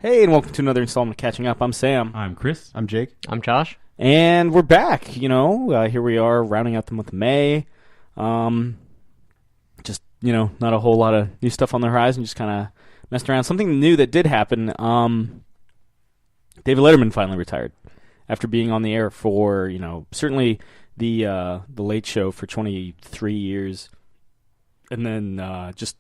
Hey, and welcome to another installment of Catching Up. I'm Sam. I'm Chris. I'm Jake. I'm Josh. And we're back, here we are, rounding out the month of May. Just, not a whole lot of new stuff on the horizon, just kind of messed around. Something new that did happen, David Letterman finally retired after being on the air for, certainly the Late Show for 23 years, and then just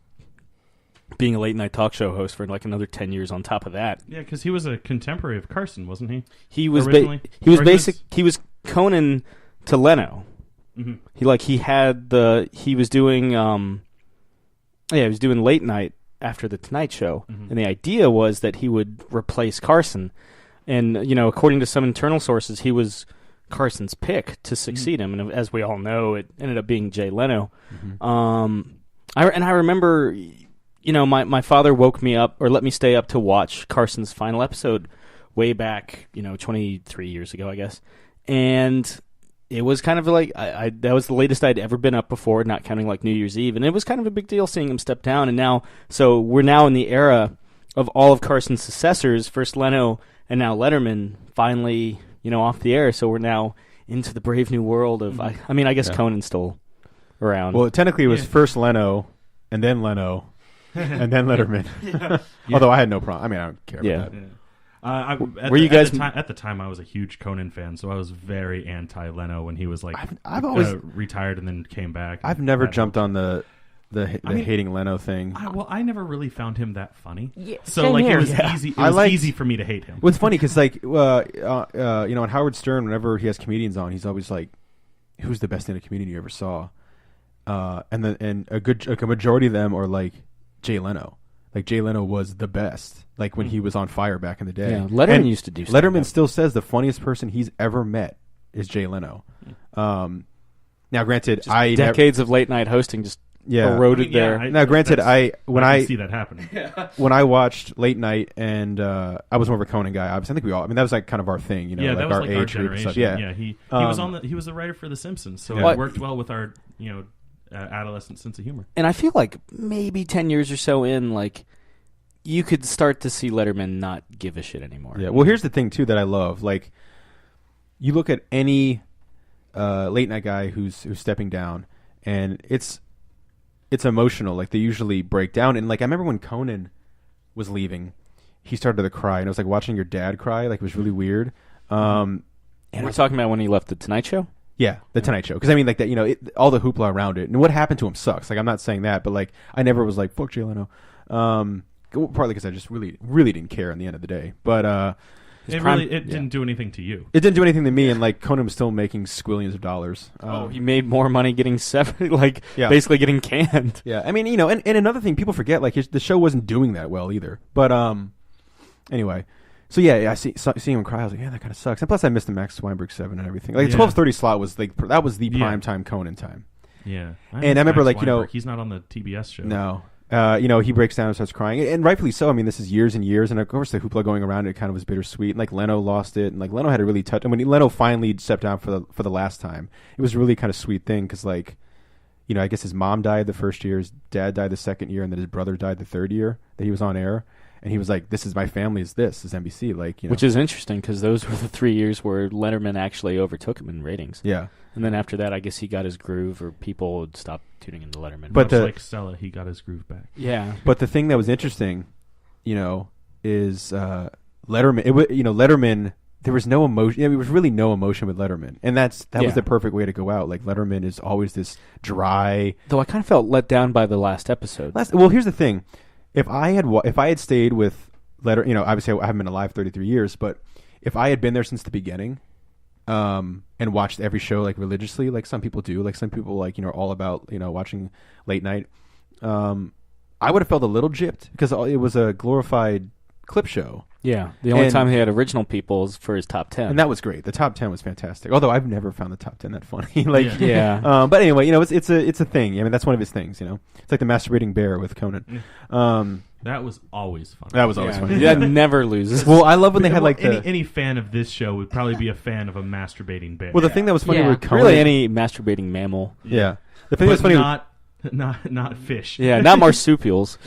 being a late-night talk show host for like another 10 years on top of that. Yeah, because he was a contemporary of Carson, wasn't he? He was he was Conan to Leno. Mm-hmm. He was doing late night after the Tonight Show, and the idea was that he would replace Carson. And according to some internal sources, he was Carson's pick to succeed him, and as we all know, it ended up being Jay Leno. I remember, my father woke me up or let me stay up to watch Carson's final episode way back, 23 years ago, I guess. And it was kind of like, that was the latest I'd ever been up before, not counting like New Year's Eve. And it was kind of a big deal seeing him step down. And so we're now in the era of all of Carson's successors, first Leno and now Letterman, finally, off the air. So we're now into the brave new world of, I guess Conan's still around. Well, technically it was first Leno, and then Leno, and then Letterman. Although I had no problem. I don't care about that. Yeah. At the time, I was a huge Conan fan, so I was very anti-Leno when he was like I've always retired and then came back. I've never jumped on the hating Leno thing. I never really found him that funny. Yeah, so like it was easy. It was easy for me to hate him. Well, it's funny because on Howard Stern, whenever he has comedians on, he's always like, "Who's the best stand-up comedian you ever saw?" And a majority of them are like Jay Leno. Like Jay Leno was the best. Like when he was on fire back in the day. Yeah, Letterman used to do stand-up. Letterman still says the funniest person he's ever met is Jay Leno. Now, granted, decades of late night hosting just eroded there. Now, granted, I see that happening. When I watched Late Night, and I was more of a Conan guy. Obviously, I think we all. That was like kind of our thing, Yeah, that was our like age our generation. Yeah, he was he was a writer for The Simpsons, so it worked well with our adolescent sense of humor. And I feel like maybe 10 years or so in, like, you could start to see Letterman not give a shit anymore. Yeah. Well, here's the thing too that I love. Like, you look at any late night guy who's stepping down, and it's emotional. Like, they usually break down. And like, I remember when Conan was leaving, he started to cry, and it was like watching your dad cry. Like, it was really weird. And we're talking about when he left the Tonight Show. Yeah, the Tonight Show. Because like that, all the hoopla around it, and what happened to him sucks. Like, I'm not saying that, but like, I never was like, fuck Jay Leno. Partly because I just really, really didn't care in the end of the day. But it didn't do anything to you. It didn't do anything to me, and like Conan was still making squillions of dollars. He made more money getting basically getting canned. Yeah, and another thing people forget, like the show wasn't doing that well either. But anyway. So yeah, I see him cry. I was like, yeah, that kind of sucks. And plus, I missed the Max Weinberg 7 and everything. Like, the 12:30 slot was like that was the prime time Conan time. Yeah, and I remember Max Weinberg. He's not on the TBS show. No, he breaks down and starts crying, and rightfully so. This is years and years, and of course the hoopla going around it kind of was bittersweet. And like Leno lost it, and like Leno had to really touch. And when Leno finally stepped down for the last time, it was really kind of sweet thing because like, I guess his mom died the first year, his dad died the second year, and then his brother died the third year that he was on air. And he was like, "This is my family. Is NBC?" Like, which is interesting because those were the 3 years where Letterman actually overtook him in ratings. Yeah, and then after that, I guess he got his groove, or people would stop tuning into Letterman. But like Stella, he got his groove back. Yeah, but the thing that was interesting, is Letterman. Letterman. There was no emotion. There was really no emotion with Letterman, and that was the perfect way to go out. Like, Letterman is always this dry. Though I kind of felt let down by the last episode. Well, here's the thing. If I had stayed with obviously I haven't been alive 33 years, but if I had been there since the beginning, and watched every show like religiously, like some people do, like some people like are all about watching late night, I would have felt a little gypped because it was a glorified clip show. Yeah, the only time he had original people was for his top 10, and that was great. The top 10 was fantastic. Although I've never found the top 10 that funny. Like, yeah. But anyway, it's a thing. That's one of his things. It's like the masturbating bear with Conan. That was always fun. That was always funny. That never loses. Well, I love when they had like any fan of this show would probably be a fan of a masturbating bear. Well, the thing that was funny with Conan, really any masturbating mammal. Yeah, the thing that was funny. Not not fish. Yeah, not marsupials.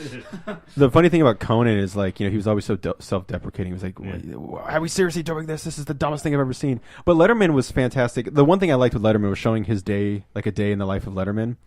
The funny thing about Conan is like, he was always so self-deprecating. He was like, are we seriously doing this? This is the dumbest thing I've ever seen. But Letterman was fantastic. The one thing I liked with Letterman was showing his day, like a day in the life of Letterman,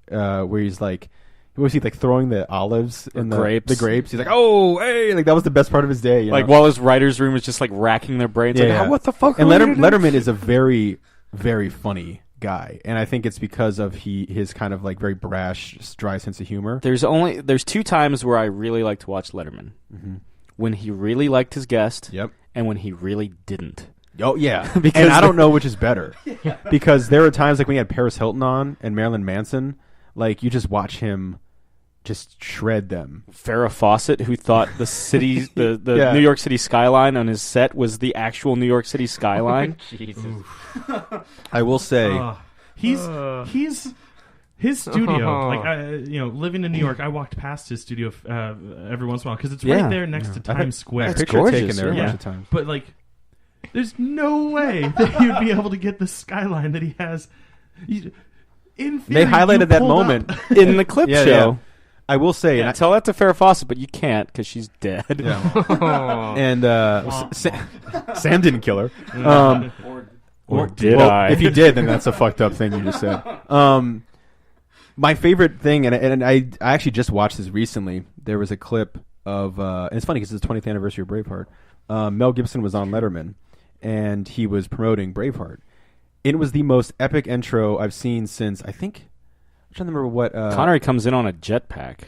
where he's like, was he like throwing the olives and the grapes? He's like, oh, hey, like that was the best part of his day. Like while his writer's room was just like racking their brains. Yeah, like, what the fuck? And Letterman is a very, very funny guy, and I think it's because of his kind of like very brash, dry sense of humor. There's 2 times where I really like to watch Letterman. Mm-hmm. When he really liked his guest, and when he really didn't. Oh yeah, because and I don't know which is better. Because there are times like when he had Paris Hilton on and Marilyn Manson, like you just watch him just shred them. Farrah Fawcett, who thought the city, the New York City skyline on his set was the actual New York City skyline. Jesus. I will say, he's his studio. Like living in New York, I walked past his studio every once in a while because it's right there next to Times Square. It's gorgeous. Taken there a bunch of times. But like, there's no way that you'd be able to get the skyline that he has. In theory, they highlighted that moment in the clip show. Yeah. I will say, and tell that to Farrah Fawcett, but you can't because she's dead. Yeah. And Sam didn't kill her. Or did I? If you did, then that's a fucked up thing you just said. My favorite thing, and I actually just watched this recently. There was a clip of, and it's funny because it's the 20th anniversary of Braveheart. Mel Gibson was on Letterman, and he was promoting Braveheart. It was the most epic intro I've seen since, I think, I'm trying to remember what... Connery comes in on a jetpack.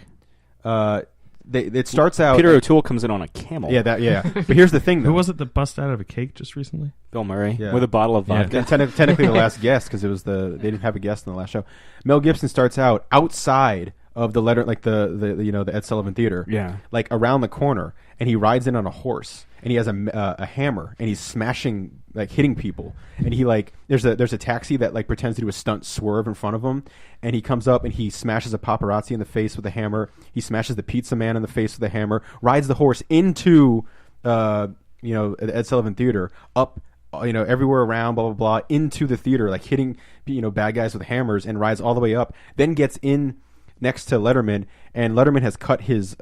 It starts out... Peter O'Toole comes in on a camel. Yeah. But here's the thing, though. Who was it that busted out of a cake just recently? Bill Murray, with a bottle of vodka. Yeah. Technically the last guest, because it was they didn't have a guest in the last show. Mel Gibson starts out outside of the letter, like the Ed Sullivan Theater. Yeah. Like around the corner, and he rides in on a horse, and he has a hammer, and he's smashing, like hitting people, and he like there's a taxi that like pretends to do a stunt swerve in front of him, and he comes up and he smashes a paparazzi in the face with a hammer. He smashes the pizza man in the face with a hammer. Rides the horse into the Ed Sullivan Theater, up everywhere around, blah blah blah, into the theater, like hitting bad guys with hammers, and rides all the way up. Then gets in next to Letterman, and Letterman has cut his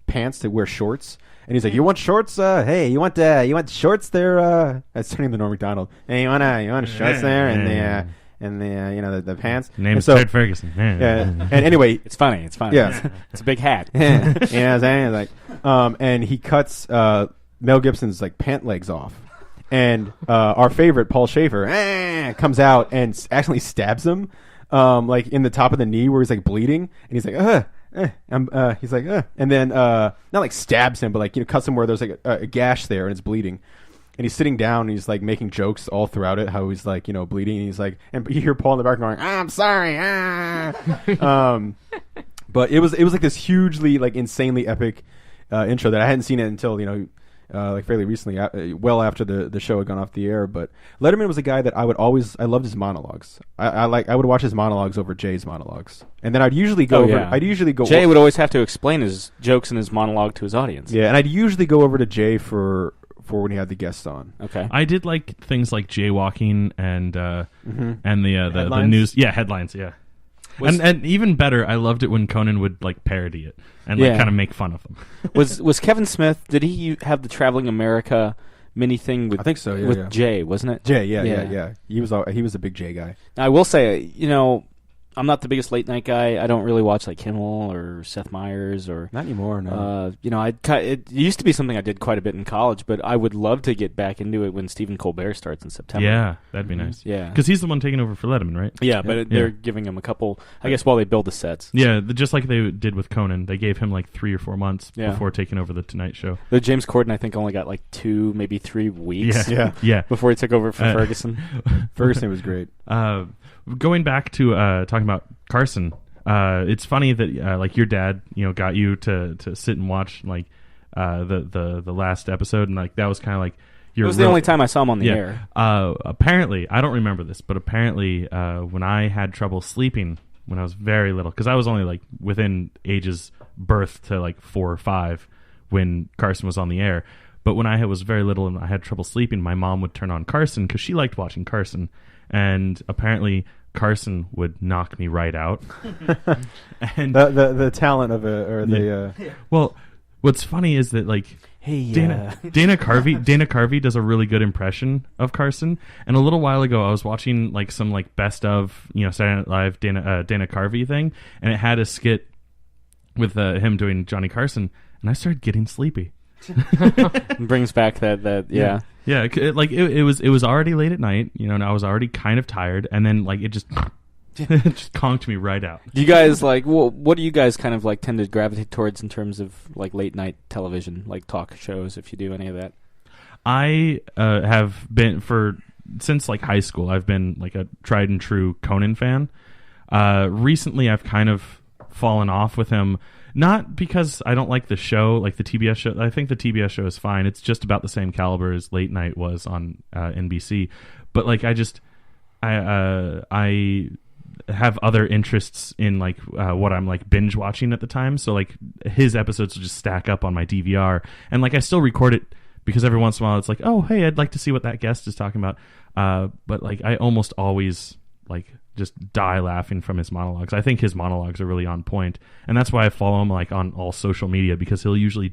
pants to wear shorts. And he's like, "You want shorts? Hey, you want shorts there?" That's turning to Norm Macdonald. Hey, you want shorts there? And the pants. Name's Ted Ferguson. And anyway, it's funny. Yeah, it's a big hat. Like, and he cuts Mel Gibson's like pant legs off, and our favorite Paul Schaefer comes out and actually stabs him, like in the top of the knee where he's like bleeding, and he's like, he's like, and then not like stabs him, but like cuts him where there's like a gash there and it's bleeding, and he's sitting down and he's like making jokes all throughout it, how he's like bleeding, and he's like, and you hear Paul in the back going, "I'm sorry," but it was like this hugely like insanely epic intro that I hadn't seen it until like fairly recently, well after the show had gone off the air. But Letterman was a guy that I loved his monologues. I would watch his monologues over Jay's monologues, and then I'd usually go Jay would always have to explain his jokes and his monologue to his audience. Yeah, and I'd usually go over to Jay for when he had the guests on. Okay, I did like things like jaywalking and the news. Yeah, headlines. Yeah. And even better, I loved it when Conan would like parody it and like kind of make fun of them. Was Kevin Smith? Did he have the Traveling America mini thing with? I think so. Yeah, with Jay, wasn't it? Jay, yeah. He was a big Jay guy. Now, I will say, I'm not the biggest late night guy. I don't really watch like Kimmel or Seth Meyers or not anymore. No. It used to be something I did quite a bit in college, but I would love to get back into it when Stephen Colbert starts in September. Yeah, that'd be nice. Yeah, because he's the one taking over for Letterman, right? Yeah, but they're giving him a couple, I guess, while they build the sets. Yeah, just like they did with Conan, they gave him like 3 or 4 months before taking over the Tonight Show. The James Corden, I think, only got like 2, maybe 3 weeks. Yeah. Before he took over for Ferguson. Ferguson was great. Going back to talking about Carson, it's funny that like your dad, got you to sit and watch like the last episode, and like that was kind of like it was the only time I saw him on the air. Apparently, I don't remember this, but apparently, when I had trouble sleeping when I was very little, because I was only like within ages birth to like 4 or 5 when Carson was on the air. But when I was very little and I had trouble sleeping, my mom would turn on Carson because she liked watching Carson. And apparently Carson would knock me right out. And the talent of well, what's funny is that like Dana Carvey does a really good impression of Carson. And a little while ago, I was watching like some like best of Saturday Night Live Dana Carvey thing, and it had a skit with him doing Johnny Carson, and I started getting sleepy. Brings back that yeah. Yeah, it was already late at night, and I was already kind of tired, and then like it just just conked me right out. Do you guys what do you guys kind of like tend to gravitate towards in terms of like late night television, like talk shows, if you do any of that? I have been since like high school. I've been like a tried and true Conan fan. Recently, I've kind of fallen off with him. Not because I don't like the show, like the TBS show. I think the TBS show is fine. It's just about the same caliber as late night was on NBC. But like, I have other interests in like what I'm like binge watching at the time. So like his episodes will just stack up on my DVR, and like I still record it because every once in a while it's like, oh hey, I'd like to see what that guest is talking about. But like I almost always like just die laughing from his monologues. I think his monologues are really on point, and that's why I follow him like on all social media, because he'll usually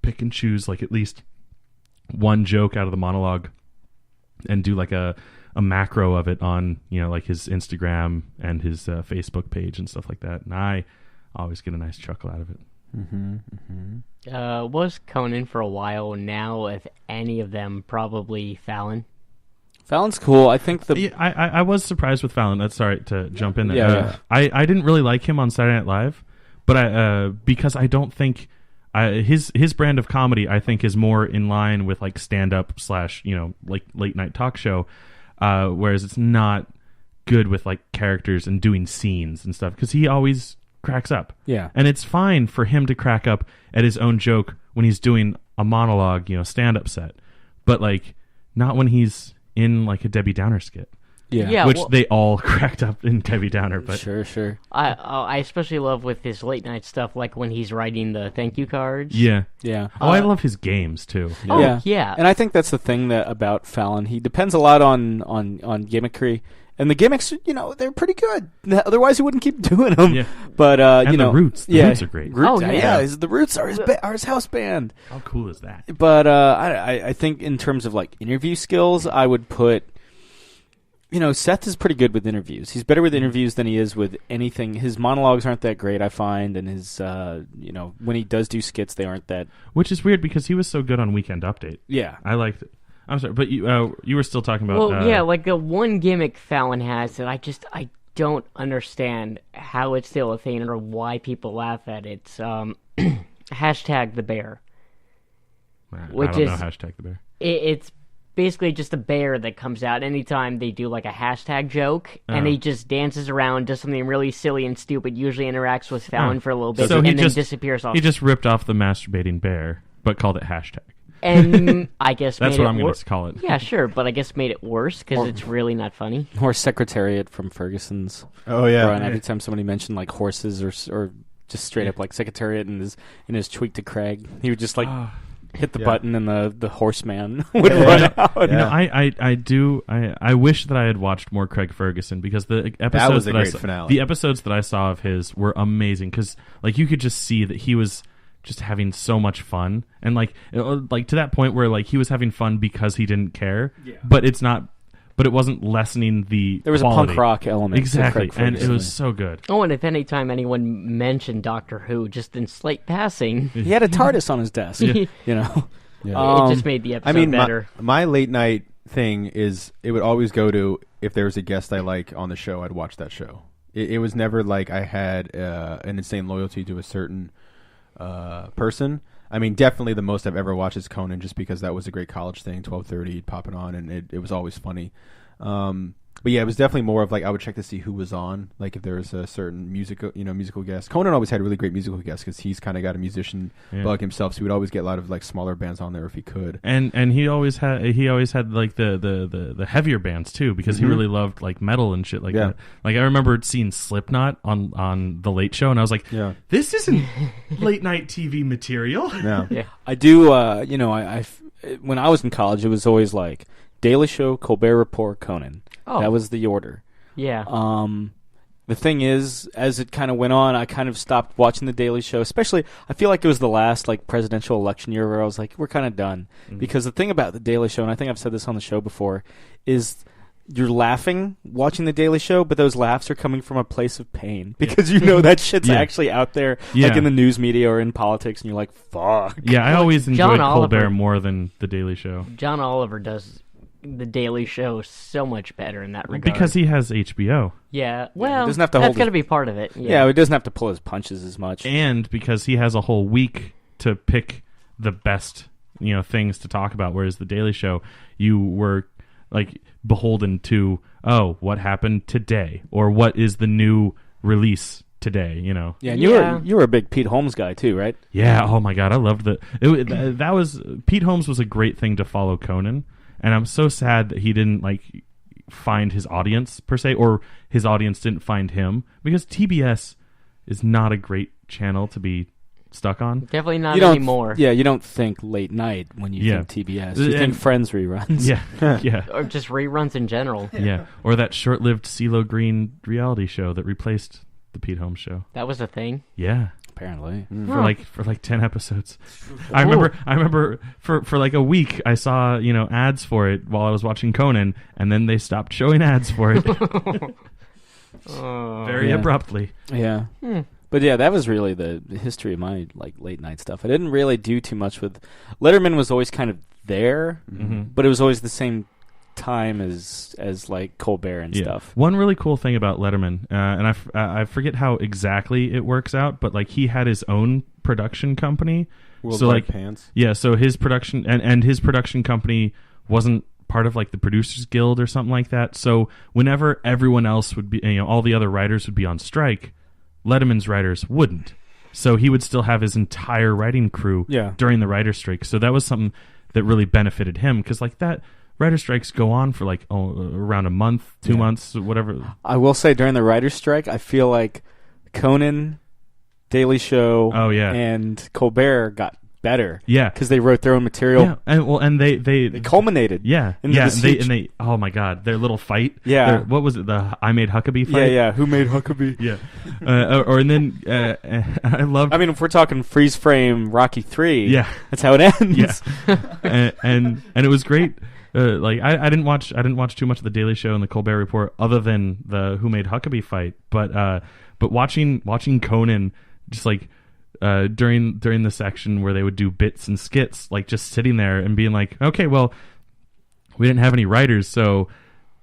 pick and choose like at least one joke out of the monologue and do like a macro of it on like his Instagram and his Facebook page and stuff like that, and I always get a nice chuckle out of it. Was Conan for a while. Now, if any of them, probably Fallon. Fallon's cool. I think I was surprised with Fallon. That's sorry to jump in there. Yeah. I didn't really like him on Saturday Night Live, but because I don't think his brand of comedy I think is more in line with like stand up / like late night talk show, whereas it's not good with like characters and doing scenes and stuff, because he always cracks up. Yeah, and it's fine for him to crack up at his own joke when he's doing a monologue, stand up set, but like not when he's in like a Debbie Downer skit. Yeah, which they all cracked up in Debbie Downer. But sure. I especially love with his late night stuff, like when he's writing the thank you cards. Yeah. Oh, I love his games too. Yeah. And I think that's the thing about Fallon. He depends a lot on gimmickry. And the gimmicks, they're pretty good. Otherwise, he wouldn't keep doing them. Yeah. But and the Roots, the Roots are great. The Roots are his house band. How cool is that? But I think in terms of like interview skills, I would put, Seth is pretty good with interviews. He's better with interviews than he is with anything. His monologues aren't that great, I find, and his when he does do skits, they aren't that. Which is weird because he was so good on Weekend Update. Yeah, I liked it. I'm sorry, but you were still talking about... Well, like the one gimmick Fallon has that I don't understand how it's still a thing or why people laugh at it. It's hashtag the bear. I don't know hashtag the bear. It's basically just a bear that comes out anytime they do like a hashtag joke, and he just dances around, does something really silly and stupid, usually interacts with Fallon for a little bit, and then disappears off. He just ripped off the masturbating bear, but called it hashtag. And I guess that's what I'm going to call it. Yeah, sure, but I guess made it worse because it's really not funny. Or Secretariat from Ferguson's. Oh yeah. And every time somebody mentioned like horses or just straight up like Secretariat in his tweet to Craig, he would just like hit the button and the horseman would run out. I wish that I had watched more Craig Ferguson, because the episodes the episodes that I saw of his were amazing, because like you could just see that he was just having so much fun, and like to that point where like he was having fun because he didn't care, but it wasn't lessening the there was quality. A punk rock element exactly, and it was so good. Oh, and if any time anyone mentioned Doctor Who just in slight passing, he had a TARDIS on his desk. It just made the episode better. My late night thing is it would always go to, if there was a guest I like on the show, I'd watch that show. It was never like I had an insane loyalty to a certain person. I mean, definitely the most I've ever watched is Conan, just because that was a great college thing, 12:30, popping on, and it was always funny. But yeah, it was definitely more of like I would check to see who was on, like if there was a certain musical guest. Conan always had really great musical guests because he's kind of got a musician bug himself, so he would always get a lot of like smaller bands on there if he could. And he always had like the heavier bands too, because he really loved like metal and shit like that. Like I remember seeing Slipknot on the Late Show, and I was like, this isn't late night TV material. No. I do. when I was in college, it was always like Daily Show, Colbert Report, Conan. Oh. That was the order. Yeah. The thing is, as it kind of went on, I kind of stopped watching the Daily Show. Especially, I feel like it was the last like presidential election year where I was like, we're kind of done. Mm-hmm. Because the thing about the Daily Show, and I think I've said this on the show before, is you're laughing watching the Daily Show, but those laughs are coming from a place of pain because you know that shit's actually out there, like in the news media or in politics, and you're like, fuck. Yeah, I always enjoyed Colbert Oliver, more than the Daily Show. John Oliver does the Daily Show so much better in that regard because he has HBO. Yeah, well, doesn't have to that's got to be part of it. Yeah, he doesn't have to pull his punches as much, and because he has a whole week to pick the best, things to talk about. Whereas the Daily Show, you were like beholden to, what happened today, or what is the new release today, Yeah, and you were a big Pete Holmes guy too, right? Yeah. Oh my God, I loved that was Pete Holmes was a great thing to follow Conan, and I'm so sad that he didn't find his audience per se, or his audience didn't find him, because TBS is not a great channel to be stuck on. Definitely not anymore. Yeah, you don't think late night when you think TBS. You think Friends reruns. Yeah, yeah. Or just reruns in general. Yeah, or that short-lived CeeLo Green reality show that replaced the Pete Holmes show. That was a thing? Yeah. Apparently. For like 10 episodes. I remember for like a week I saw, ads for it while I was watching Conan, and then they stopped showing ads for it. Very abruptly. Yeah. But yeah, that was really the history of my late night stuff. I didn't really do too much with Letterman. Was always kind of there, but it was always the same time as like Colbert and stuff. One really cool thing about Letterman, and I forget how exactly it works out, but he had his own production company. Worldwide Pants. Yeah, so his production and his production company wasn't part of the Producers Guild or something like that. So whenever everyone else would be, all the other writers would be on strike, Letterman's writers wouldn't. So he would still have his entire writing crew during the writer's strike. So that was something that really benefited him, because that writer strikes go on for around a month, 2 months, whatever. I will say during the writer's strike, I feel like Conan, Daily Show, and Colbert got better. Yeah, because they wrote their own material. Yeah, and they culminated. Yeah, and they oh my God, their little fight. Yeah, what was it? The I Made Huckabee fight. Yeah. Who made Huckabee? Yeah, and then I love. I mean, if we're talking freeze frame Rocky 3, that's how it ends. Yeah, and it was great. I didn't watch too much of the Daily Show and the Colbert Report, other than the Who Made Huckabee fight. But watching Conan just during the section where they would do bits and skits, just sitting there and being like, okay, well, we didn't have any writers, so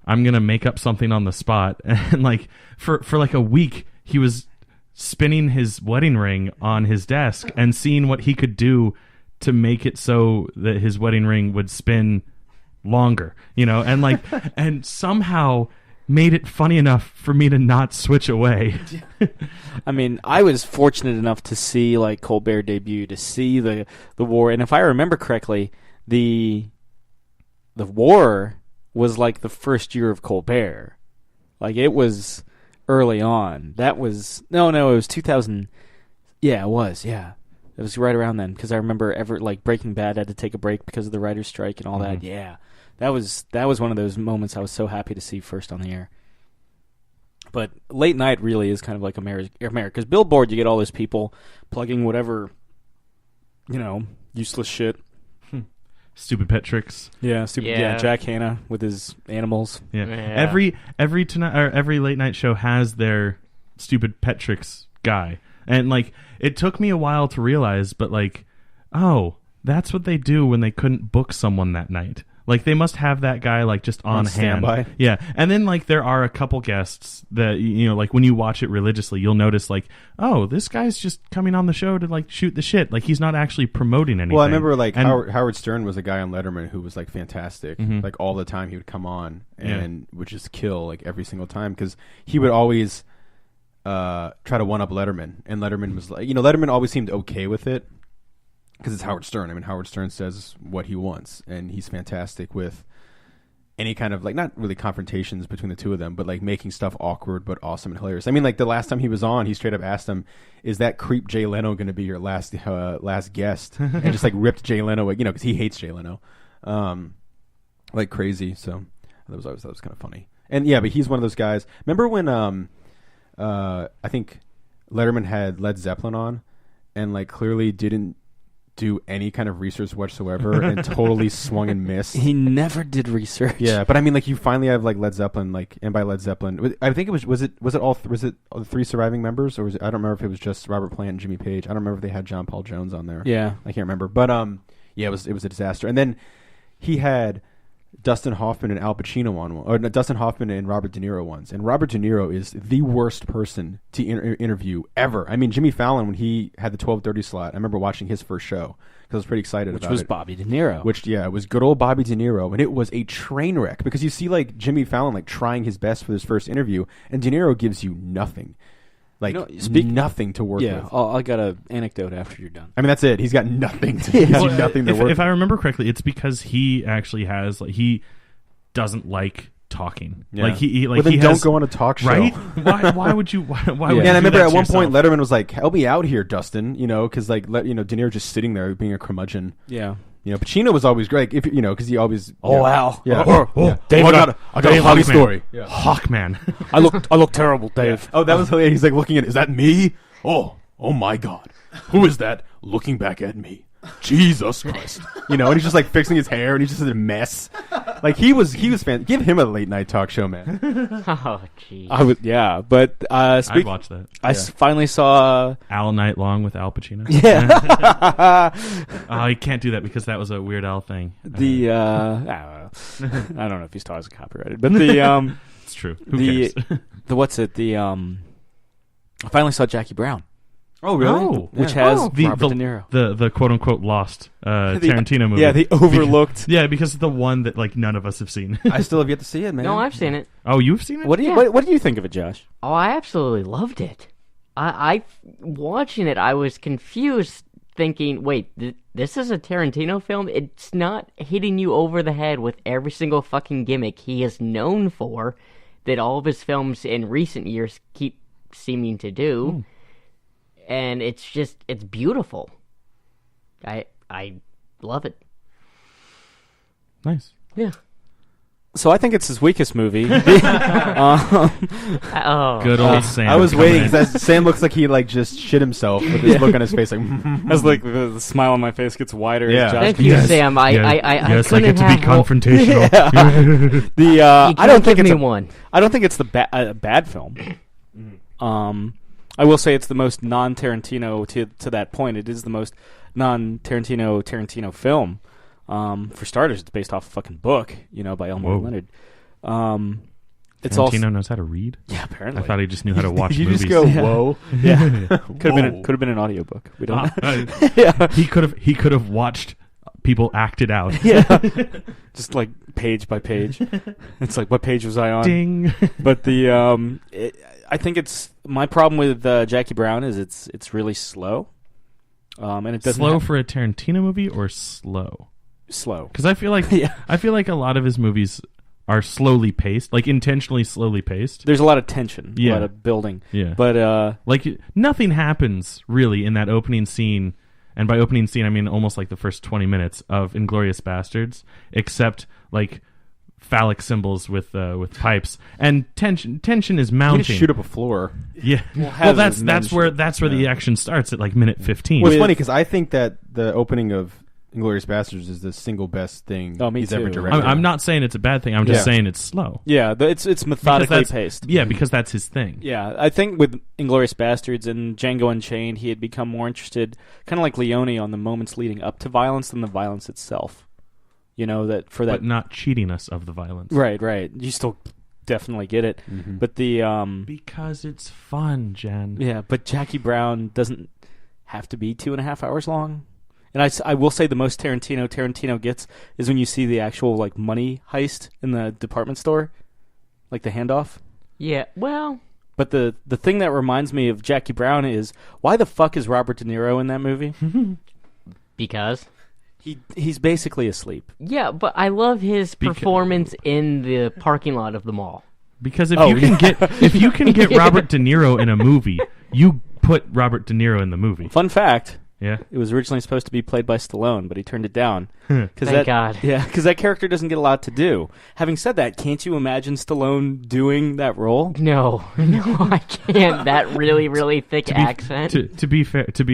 I'm gonna make up something on the spot. And for a week, he was spinning his wedding ring on his desk and seeing what he could do to make it so that his wedding ring would spin longer, and and somehow made it funny enough for me to not switch away. I mean, I was fortunate enough to see Colbert debut, to see the war, and if I remember correctly, the war was the first year of Colbert. It was early on. That was it was 2000. Yeah, it was. Yeah, it was right around then, because I remember Breaking Bad had to take a break because of the writer's strike and all that. Yeah. That was one of those moments I was so happy to see first on the air. But late night really is kind of like America, because Billboard, you get all those people plugging whatever, useless shit. Stupid pet tricks. Yeah, stupid. Yeah, Jack Hanna with his animals. Yeah. Every tonight or every late night show has their stupid pet tricks guy, and it took me a while to realize, but oh, that's what they do when they couldn't book someone that night. They must have that guy just on hand. Standby. Yeah. And then there are a couple guests that when you watch it religiously, you'll notice oh, this guy's just coming on the show to shoot the shit. He's not actually promoting anything. Well, I remember Howard Stern was a guy on Letterman who was fantastic. All the time he would come on and would just kill every single time, because he would always try to one up Letterman, and Letterman was Letterman always seemed okay with it, because it's Howard Stern. I mean, Howard Stern says what he wants, and he's fantastic with any kind of like, not really confrontations between the two of them, but like making stuff awkward but awesome and hilarious. I mean, like the last time he was on, he straight up asked him, "Is that creep Jay Leno going to be your last guest?" And just like ripped Jay Leno, because he hates Jay Leno, like crazy. So that was kind of funny. And yeah, but he's one of those guys. Remember when I think Letterman had Led Zeppelin on, and like clearly didn't do any kind of research whatsoever and totally swung and missed. He never did research. Yeah, but I mean, like you finally have like Led Zeppelin, like, and by Led Zeppelin, I think was it all the three surviving members, or was it, I don't remember if it was just Robert Plant and Jimmy Page. I don't remember if they had John Paul Jones on there. Yeah, I can't remember, but yeah, it was a disaster. And then he had Dustin Hoffman and Al Pacino on one, or no, Dustin Hoffman and Robert De Niro ones. And Robert De Niro is the worst person to interview ever. I mean, Jimmy Fallon, when he had the 12:30 slot, I remember watching his first show because I was pretty excited about it. Which was Bobby De Niro. It was good old Bobby De Niro, and it was a train wreck because you see like Jimmy Fallon like trying his best for his first interview, and De Niro gives you nothing. Like nothing to work with. Yeah, I got an anecdote after you're done. I mean, that's it. He's got nothing to nothing to work with. If I remember correctly, it's because he actually has he doesn't like talking. Yeah. Like he don't go on a talk show, right? Why would you? Why would you? And I remember that at to one yourself? point Letterman was like, "Help me out here, Dustin," because like De Niro just sitting there being a curmudgeon. Yeah. Pacino was always great, because he always. Oh wow! Yeah. David, I got a funny story. Yeah. Hawkman. I look terrible, Dave. Yeah. Oh, that was hilarious. He's like looking at. Is that me? Oh my God! Who is that looking back at me? Jesus Christ! And he's just like fixing his hair, and he's just a mess. Like he was fan. Give him a late night talk show, man. Oh, jeez. I would, but I'd watch that. I finally saw All Night Long with Al Pacino. Yeah. Oh, you can't do that because that was a Weird Al thing. I don't know if he still has it copyrighted, but the it's true. Who cares? I finally saw Jackie Brown. Oh really? Oh, which has Robert the De Niro. The quote unquote lost Tarantino movie. Yeah, the overlooked. Because it's the one that like none of us have seen. I still have yet to see it, man. No, I've seen it. Oh, you've seen it? What do you think of it, Josh? Oh, I absolutely loved it. I watching it, I was confused, thinking, wait, this is a Tarantino film? It's not hitting you over the head with every single fucking gimmick he is known for that all of his films in recent years keep seeming to do. And it's beautiful. I love it. Nice. Yeah. So I think it's his weakest movie. Good old Sam. I was waiting because Sam looks like he like just shit himself with this look on his face, like as like the smile on my face gets wider. Yeah. As Josh Thank you, Sam. I yes, I couldn't get to be have confrontational. You I don't think it's one. I don't think it's a bad film. I will say it's the most non-Tarantino to that point. It is the most non-Tarantino film. For starters, it's based off a fucking book, by Elmore Leonard. It's Tarantino knows how to read? Yeah, apparently. I thought he just knew how to watch Did you movies. just go, whoa? Yeah. Could have been an audiobook. We don't know. Yeah. He could have watched people act it out. Yeah. Just like page by page. It's like, what page was I on? Ding. But I think it's my problem with Jackie Brown is it's really slow. And it doesn't slow for a Tarantino movie or slow? Slow. Because I feel like a lot of his movies are slowly paced, like intentionally slowly paced. There's a lot of tension, a lot of building. Yeah. But like nothing happens really in that opening scene, and by opening scene I mean almost like the first 20 minutes of Inglourious Bastards, except like phallic symbols with pipes, and tension is mounting. You just shoot up a floor. Yeah. Well, that's where the action starts at like minute 15. Well, it's funny because I think that the opening of Inglourious Bastards is the single best thing he's ever directed. I'm not saying it's a bad thing. I'm just saying it's slow. Yeah, it's methodically paced. Yeah, because that's his thing. Yeah, I think with Inglourious Bastards and Django Unchained, he had become more interested, kind of like Leone, on the moments leading up to violence than the violence itself. But not cheating us of the violence. Right. You still definitely get it. Mm-hmm. But because it's fun, Jen. Yeah, but Jackie Brown doesn't have to be 2.5 hours long. And I will say the most Tarantino gets is when you see the actual like money heist in the department store, like the handoff. Yeah, well. But the thing that reminds me of Jackie Brown is, why the fuck is Robert De Niro in that movie? Because He's basically asleep. Yeah, but I love his performance in the parking lot of the mall. Because if you can get Robert De Niro in a movie, you put Robert De Niro in the movie. Fun fact. Yeah. It was originally supposed to be played by Stallone, but he turned it down. Thank God. Yeah, because that character doesn't get a lot to do. Having said that, can't you imagine Stallone doing that role? No, I can't. That really, really thick accent. To be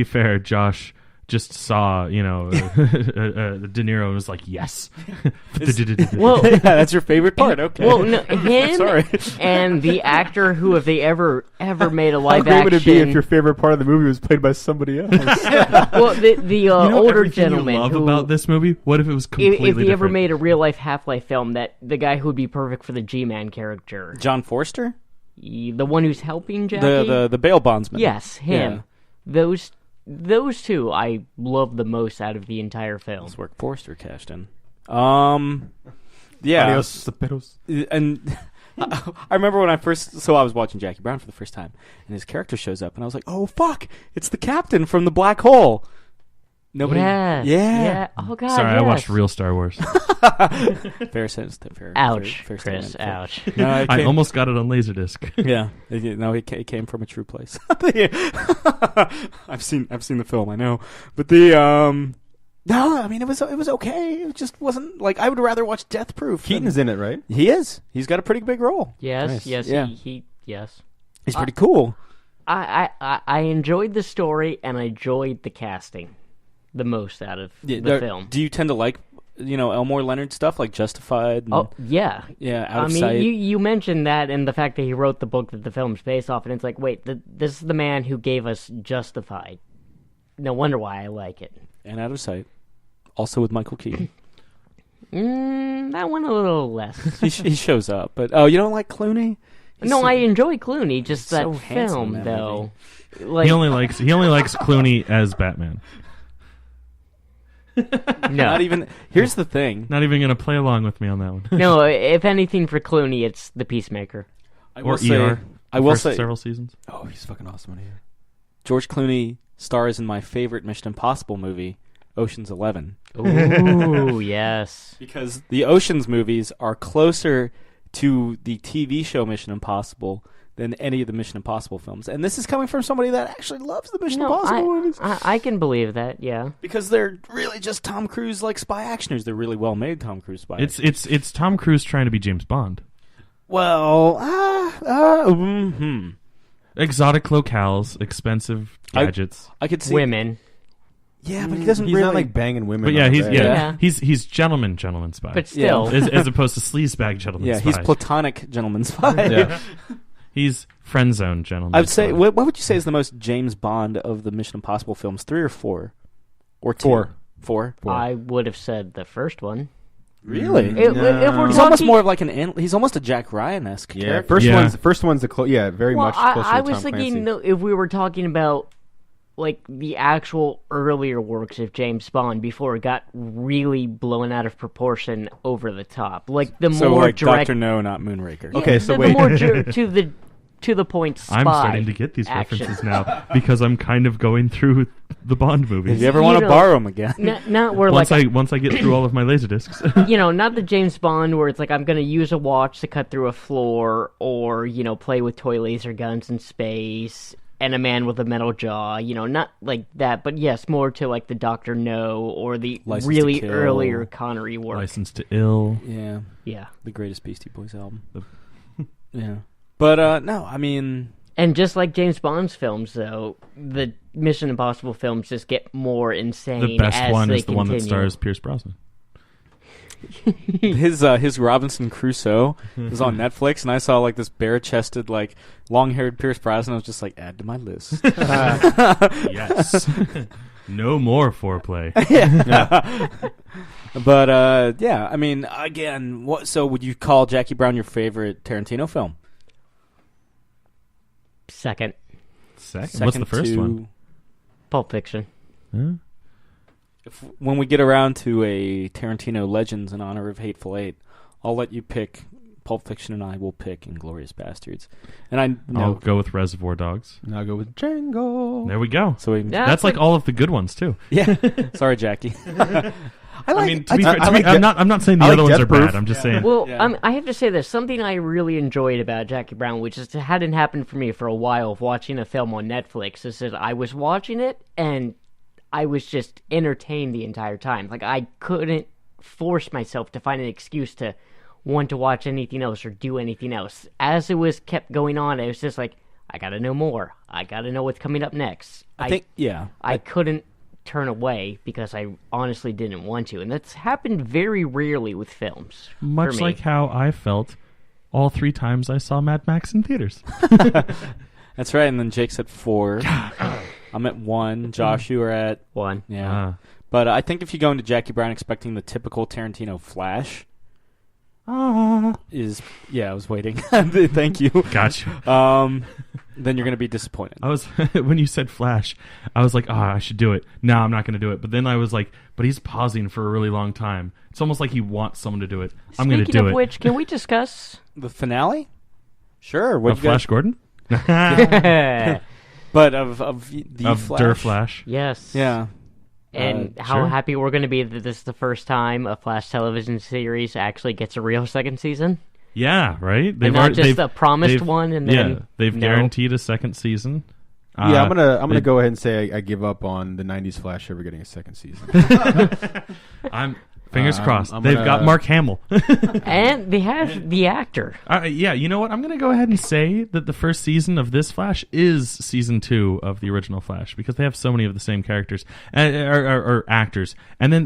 fair, Josh just saw, De Niro and was like, yes. Well, Yeah, that's your favorite part. Okay. Well, no, him Sorry. and the actor who, if they ever made a How live great action, would it be if your favorite part of the movie was played by somebody else? well, the older everything gentleman you love who, about this movie? What if it was completely if he ever different? made a real life Half-Life film, that the guy who would be perfect for the G-Man character, John Forster? the one who's helping Jackie, The bail bondsman. yes, him. Those two I love the most out of the entire film. That's where Forster cashed in. Yeah. Adios, perros. And I remember when I was watching Jackie Brown for the first time, and his character shows up, and I was like, oh, fuck, it's the captain from the Black Hole. Nobody. Yes. Yeah. Oh God. Sorry, yes. I watched real Star Wars. Fair sense. Fair. Ouch, fair Chris. statement. Ouch. No, I almost got it on Laserdisc. Yeah. It came from a true place. I've seen the film. I know, but no, I mean it was okay. It just wasn't like I would rather watch Death Proof. Keaton's in it, right? He is. He's got a pretty big role. Yes. Nice. Yes. Yeah. He. Yes. He's pretty cool. I enjoyed the story and I enjoyed the casting the most out of the film. Do you tend to like, Elmore Leonard stuff like Justified? And, Oh yeah, Out of Sight. you mentioned that and the fact that he wrote the book that the film's based off, and it's like, wait, this is the man who gave us Justified. No wonder why I like it. And Out of Sight, also with Michael Keaton. That one a little less. he shows up, but you don't like Clooney? I enjoy Clooney. Just that so handsome film, in that though. Like, He only likes Clooney as Batman. no, Not even. Here's the thing. Not even gonna play along with me on that one. no. If anything for Clooney, it's The Peacemaker. I Or will say, ER. I will First say, several seasons. Oh, he's fucking awesome in here. George Clooney stars in my favorite Mission Impossible movie, Ocean's 11. Ooh, yes. Because the Ocean's movies are closer to the TV show Mission Impossible than any of the Mission Impossible films. And this is coming from somebody that actually loves the Mission Impossible movies. I can believe that. Yeah. Because they're really just Tom Cruise like spy actioners. They're really well made Tom Cruise spy actioners. It's Tom Cruise trying to be James Bond. Well, Exotic locales, expensive gadgets. I could see Women. Yeah, but he doesn't He's really not like banging women. But yeah, on the he's bed. Yeah. he's gentleman spy. But still. as opposed to sleazebag gentleman spy. he's platonic gentleman spy. Yeah. He's friend zone gentleman. I would say, spy. what would you say is the most James Bond of the Mission Impossible films? 3 or 4? Or 2? 4? I would have said the first one. Really? If we're He's talking, almost more of like he's almost a Jack Ryan-esque Yeah, character. first one's the very well, much closer I to was Tom thinking Clancy. though, if we were talking about like the actual earlier works of James Bond before it got really blown out of proportion over the top, like the So more like direct. Dr. No, not Moonraker. Okay, so the wait. more to the point spy. I'm starting to get these action. references now because I'm kind of going through the Bond movies. If you ever want to borrow them again. Not where once like I get through all of my laserdiscs. not the James Bond where it's like I'm gonna use a watch to cut through a floor, or play with toy laser guns in space, and a man with a metal jaw. Not like that, but yes, more to like the Dr. No or the License to really Kill. earlier Connery work. License to Ill. Yeah. Yeah, The greatest Beastie Boys album. Yeah. But, no, I mean... and just like James Bond's films, though, the Mission Impossible films just get more insane. The best as one they is the one that continue. stars Pierce Brosnan. His Robinson Crusoe was on Netflix, and I saw like this bare-chested, like long-haired Pierce Brosnan. I was just like, add to my list. Yes. No more foreplay. But yeah, I mean, again, so would you call Jackie Brown your favorite Tarantino film? Second, What's the first one? Pulp Fiction. Huh? When we get around to a Tarantino Legends in honor of Hateful Eight, I'll let you pick Pulp Fiction, and I will pick Inglourious Bastards. And I'll go with Reservoir Dogs. And I'll go with Django. There we go. So Yeah. That's like all of the good ones too. yeah. Sorry, Jackie. I mean, I'm not saying the other ones are bad. I'm just saying. Well, I have to say this. Something I really enjoyed about Jackie Brown, which just hadn't happened for me for a while, of watching a film on Netflix, is that I was watching it and I was just entertained the entire time. Like, I couldn't force myself to find an excuse to want to watch anything else or do anything else. As it was kept going on, it was just like, I gotta know more. I gotta know what's coming up next. I couldn't turn away because I honestly didn't want to. And that's happened very rarely with films. Much like how I felt all 3 times I saw Mad Max in theaters. That's right. And then Jake's at 4. I'm at 1. Josh, you are at 1. Yeah. But I think if you go into Jackie Brown expecting the typical Tarantino flash, I was waiting. Thank you. Gotcha. Then you're going to be disappointed. I was when you said Flash, I was like, I should do it. No, I'm not going to do it. But then I was like, but he's pausing for a really long time. It's almost like he wants someone to do it. I'm going to do it. Speaking of which, can we discuss the finale? Sure. What Flash Gordon? But of the Flash. Der Flash. Yes. Yeah. And how happy we're going to be that this is the first time a Flash television series actually gets a real second season. Yeah, right? And not just the promised one. And then they've guaranteed a second season. I'm gonna go ahead and say I give up on the 90s Flash ever getting a second season. Fingers crossed. They've got Mark Hamill. And they have the actor. Yeah, you know what? I'm going to go ahead and say that the first season of this Flash is season 2 of the original Flash because they have so many of the same characters or actors. And then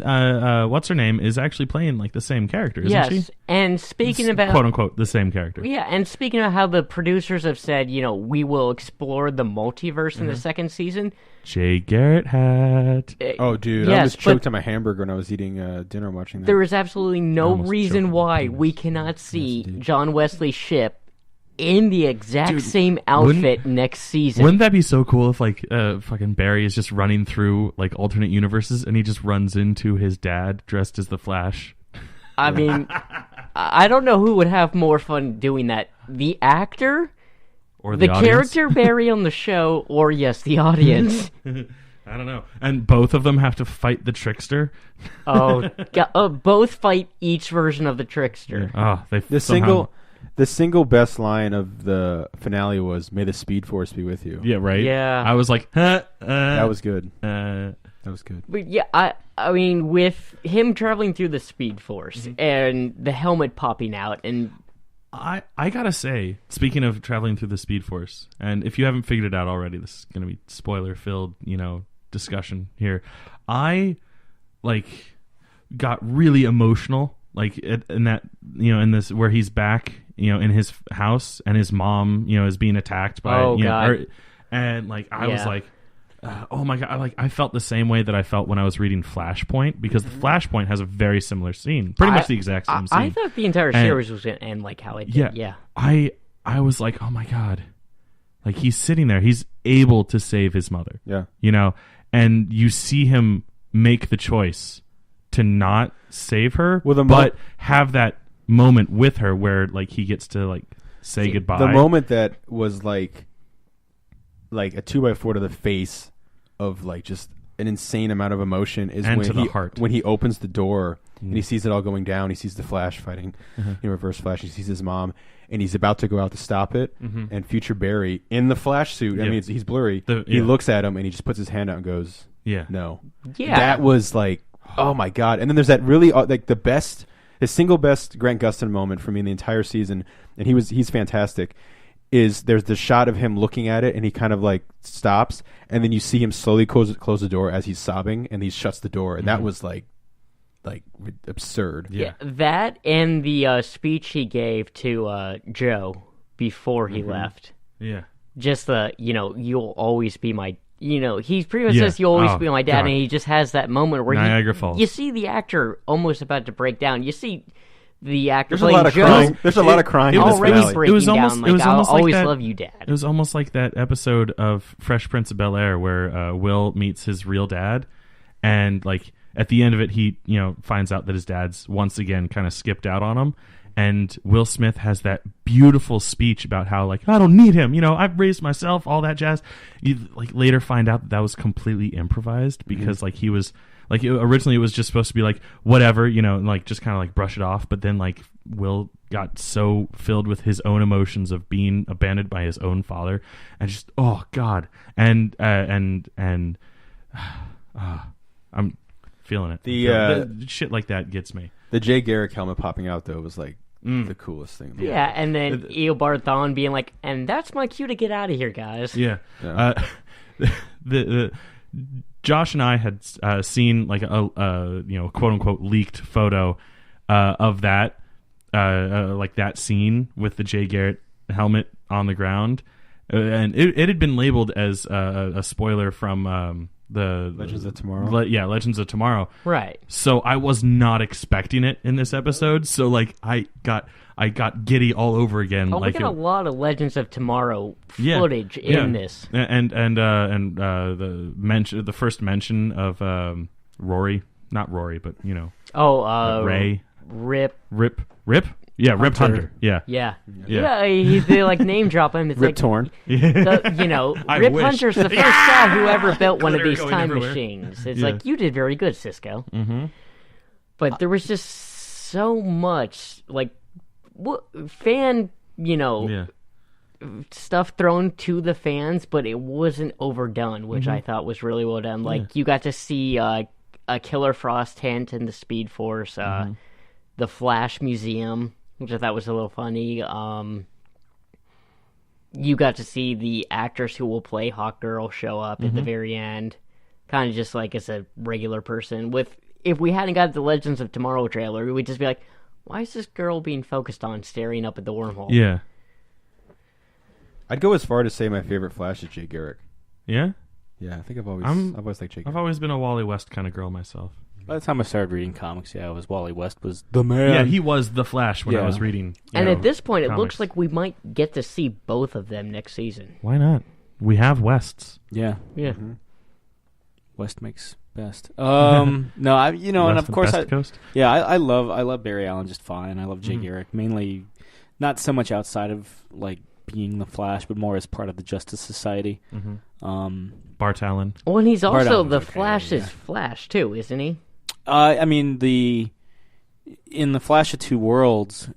what's her name is actually playing like the same character, isn't she? Yes, and speaking about... quote unquote, the same character. Yeah, and speaking of how the producers have said, we will explore the multiverse in the second season... Jay Garrett hat. Oh, dude, I almost choked on my hamburger when I was eating dinner watching that. There is absolutely no reason why we cannot see John Wesley Shipp in the exact same outfit next season. Wouldn't that be so cool if, like, fucking Barry is just running through, like, alternate universes and he just runs into his dad dressed as the Flash? I mean, I don't know who would have more fun doing that. The actor... Or the character Barry on the show, or yes, the audience. I don't know. And both of them have to fight the Trickster. Both fight each version of the Trickster. The single best line of the finale was "May the Speed Force be with you." Yeah, right. Yeah, I was like, that was good. That was good. But yeah, I mean, with him traveling through the Speed Force and the helmet popping out and. I gotta say, speaking of traveling through the Speed Force, and if you haven't figured it out already, this is gonna be spoiler-filled, discussion here. I got really emotional, in that, in this where he's back, in his house, and his mom, is being attacked by, God. I was like. Oh my god! I felt the same way that I felt when I was reading Flashpoint because the Flashpoint has a very similar scene, pretty much the exact same scene. I thought the entire series was going to end like how it did. Yeah. I was like, oh my god, like he's sitting there, he's able to save his mother. Yeah, and you see him make the choice to not save her, but have that moment with her where he gets to say goodbye. The moment that was like a 2x4 to the face of just an insane amount of emotion is when he opens the door and he sees it all going down. He sees the Flash fighting, Reverse Flash. He sees his mom, and he's about to go out to stop it. And future Barry in the Flash suit. I mean, he's blurry. He looks at him and he just puts his hand out and goes, "No." Yeah, that was oh my god. And then there's that really the single best Grant Gustin moment for me in the entire season, and he's fantastic. There's the shot of him looking at it and he kind of stops, and then you see him slowly close the door as he's sobbing, and he shuts the door, and that was absurd. Yeah, that and the speech he gave to Joe before he left. Yeah, just you'll always be my. He pretty much says you'll always be my dad, and he just has that moment where Niagara Falls. You see the actor almost about to break down. You see. The actor There's a lot of crying. There's a lot of crying. It was almost I'll always love you, Dad. It was almost like that episode of Fresh Prince of Bel-Air where Will meets his real dad, and at the end of it, he finds out that his dad's once again kind of skipped out on him, and Will Smith has that beautiful speech about how I don't need him. I've raised myself, all that jazz. You later find out that was completely improvised because he was. originally it was just supposed to be like whatever, and like just kind of like brush it off. But then like Will got so filled with his own emotions of being abandoned by his own father, and just oh god, and I'm feeling it. The shit like that gets me. The Jay Garrick helmet popping out though was like the coolest thing. Yeah, and then Eobard Thawne being like, and that's my cue to get out of here, guys. Yeah. The Josh and I had seen like a quote unquote leaked photo of that like that scene with the Jay Garrett helmet on the ground, and it had been labeled as a spoiler from the Legends of Tomorrow. Legends of Tomorrow. Right. So I was not expecting it in this episode. So like I got giddy all over again. Oh, like we got a lot of Legends of Tomorrow footage in this. And the first mention of Rory, not Rory, but Ray, Rip. Yeah, Rip Hunter. Yeah. They like name drop him. It's Rip like, Torn. Rip wish. Hunter's the first guy who ever built one of these time machines. It's like, you did very good, Cisco. Mm-hmm. But there was just so much like fan, stuff thrown to the fans, but it wasn't overdone, which I thought was really well done. Like you got to see a Killer Frost hint in the Speed Force, the Flash Museum, which I thought was a little funny. You got to see the actors who will play Hawkgirl show up at the very end, kind of just like as a regular person. If we hadn't got the Legends of Tomorrow trailer, we'd just be like, why is this girl being focused on staring up at the wormhole? Yeah. I'd go as far to say my favorite Flash is Jay Garrick. Yeah? Yeah, I think I've always liked Jay Garrick. I've always been a Wally West kind of girl myself. By the time I started reading comics, it was Wally West was the man. Yeah, he was the Flash when I was reading. And at this point, comics. It looks like we might get to see both of them next season. Why not? We have Wests. Yeah. Yeah. Mm-hmm. West makes best. No, and of course Coast? I love Barry Allen just fine. I love Jay Garrick, mainly not so much outside of like being the Flash, but more as part of the Justice Society. Bart Allen. Well, and he's also Allen's the okay, Flash's Flash too, isn't he? I mean in the Flash of Two Worlds.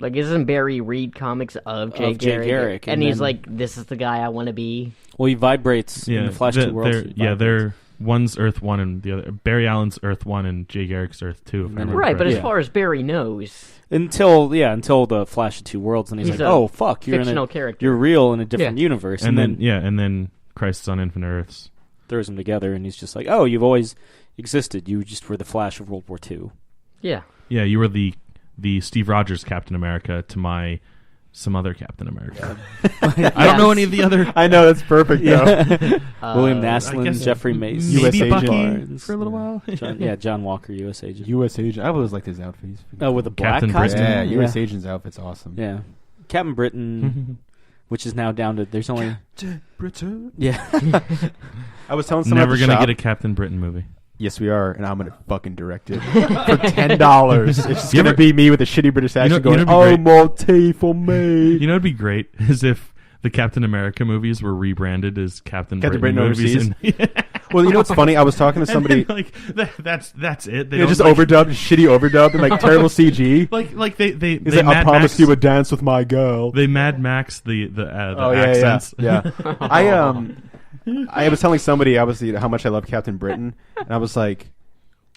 Like, isn't Barry Reed comics of Jay Garrick? And he's like, this is the guy I want to be. Well, he vibrates in the Flash Two Worlds. They're one's Earth 1 and the other. Barry Allen's Earth 1 and Jay Garrick's Earth 2. If I remember right, but correctly. as far as Barry knows, until the Flash of Two Worlds, and he's like, oh fuck, you're fictional character. You're real in a different universe, and then Crisis on Infinite Earths throws them together, and he's just like, oh, you've always existed. You just were the Flash of World War II. Yeah. Yeah, you were the Steve Rogers Captain America to my some other Captain America. I don't know any of the other. I know, that's perfect, though. William Naslund, Jeffrey Mace, U.S. Bucky agent for a little while. John Walker, U.S. agent. U.S. agent. I always liked his outfit. Oh, with the black Captain costume? Yeah, U.S. agent's outfit's awesome. Yeah. Captain Britain, which is now down to, there's only... Captain Britain? Yeah. I was telling someone Never at the gonna shop, get a Captain Britain movie. Yes, we are, and I'm gonna fucking direct it for $10. It's just gonna be me with a shitty British accent going, "Oh, more tea for me." You know, it'd be great is if the Captain America movies were rebranded as Captain Britain movies. Well, you know what's funny? I was talking to somebody. Like that's it. They just overdubbed, shitty overdubbed, and like terrible CG. Like they He's like, I promised you would dance with my girl. They Mad Max the accents. Yeah. I was telling somebody obviously how much I love Captain Britain, and I was like,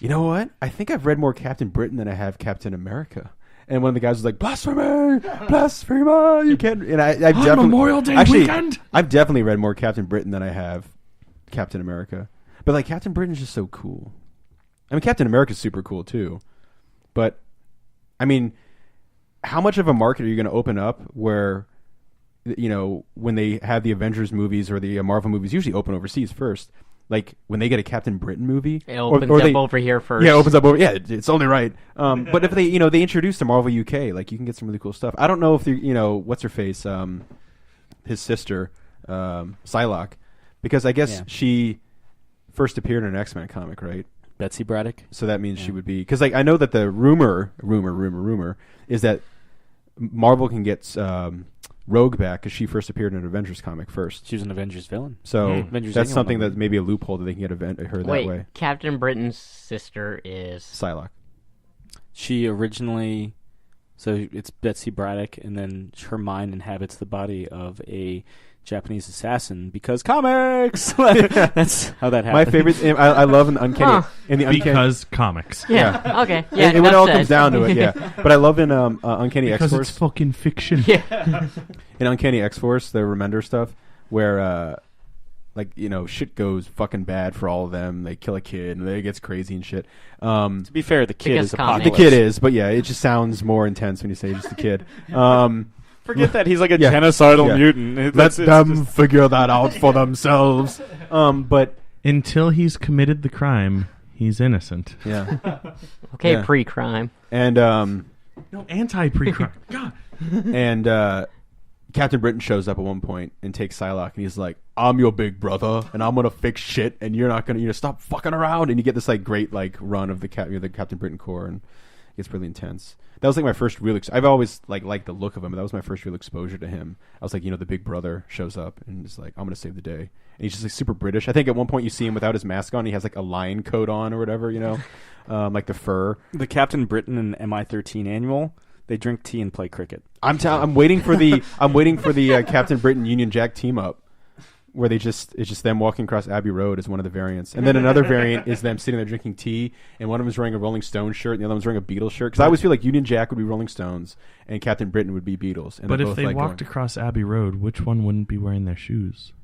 you know what? I think I've read more Captain Britain than I have Captain America. And one of the guys was like, blasphemy, blasphemer, you can't. And I've definitely Memorial Day weekend. I've definitely read more Captain Britain than I have Captain America. But like Captain Britain is just so cool. I mean, Captain America's super cool too. But I mean, how much of a market are you going to open up where, you know, when they have the Avengers movies or the Marvel movies, usually open overseas first. Like when they get a Captain Britain movie, it opens up over here first. Yeah, it opens up over. Yeah, it's only right. But if they, they introduce the Marvel UK, like you can get some really cool stuff. I don't know if what's her face, his sister, Psylocke, because I guess she first appeared in an X-Men comic, right? Betsy Braddock. So that means she would be, because like I know that the rumor is that Marvel can get Rogue back because she first appeared in an Avengers comic first. She was an Avengers villain. So Avengers that's Annual something number. that maybe a loophole that they can get her that way. Captain Britain's sister is Psylocke. She originally, so it's Betsy Braddock, and then her mind inhabits the body of a Japanese assassin because comics. That's how that happened. My favorite. I love an uncanny in the uncanny. Because comics. Yeah. Okay. Yeah. And when it all comes down to it, yeah. But I love in Uncanny Because X-Force. it's fucking fiction. Yeah. In Uncanny X-Force, the Remender stuff, where shit goes fucking bad for all of them. They kill a kid, and it gets crazy and shit. To be fair, the kid Because is comics. The Apocalypse. kid is, but yeah, it just sounds more intense when you say just a kid. Forget that he's like a Yeah. genocidal Yeah. mutant. Let them figure that out for themselves. But Until he's committed the crime, he's innocent. yeah, Okay. Yeah. Pre-crime. and No, anti-pre-crime. God. and Captain Britain shows up at one point and takes Psylocke, and he's like, "I'm your big brother, and I'm gonna fix shit, and you're not gonna, stop fucking around." And you get this like great like run of the Captain Britain Corps, and it gets really intense. That was like my first real. I've always liked the look of him, but that was my first real exposure to him. I was like, the big brother shows up and is like, "I'm gonna save the day," and he's just like super British. I think at one point you see him without his mask on. He has like a lion coat on or whatever, like the fur. The Captain Britain and MI13 annual. They drink tea and play cricket. I'm waiting for the Captain Britain Union Jack team up, where it's just them walking across Abbey Road as one of the variants, and then another variant is them sitting there drinking tea, and one of them is wearing a Rolling Stones shirt, and the other one's wearing a Beatles shirt. Because I always feel like Union Jack would be Rolling Stones, and Captain Britain would be Beatles. And But they're if both, they walked across Abbey Road, which one wouldn't be wearing their shoes?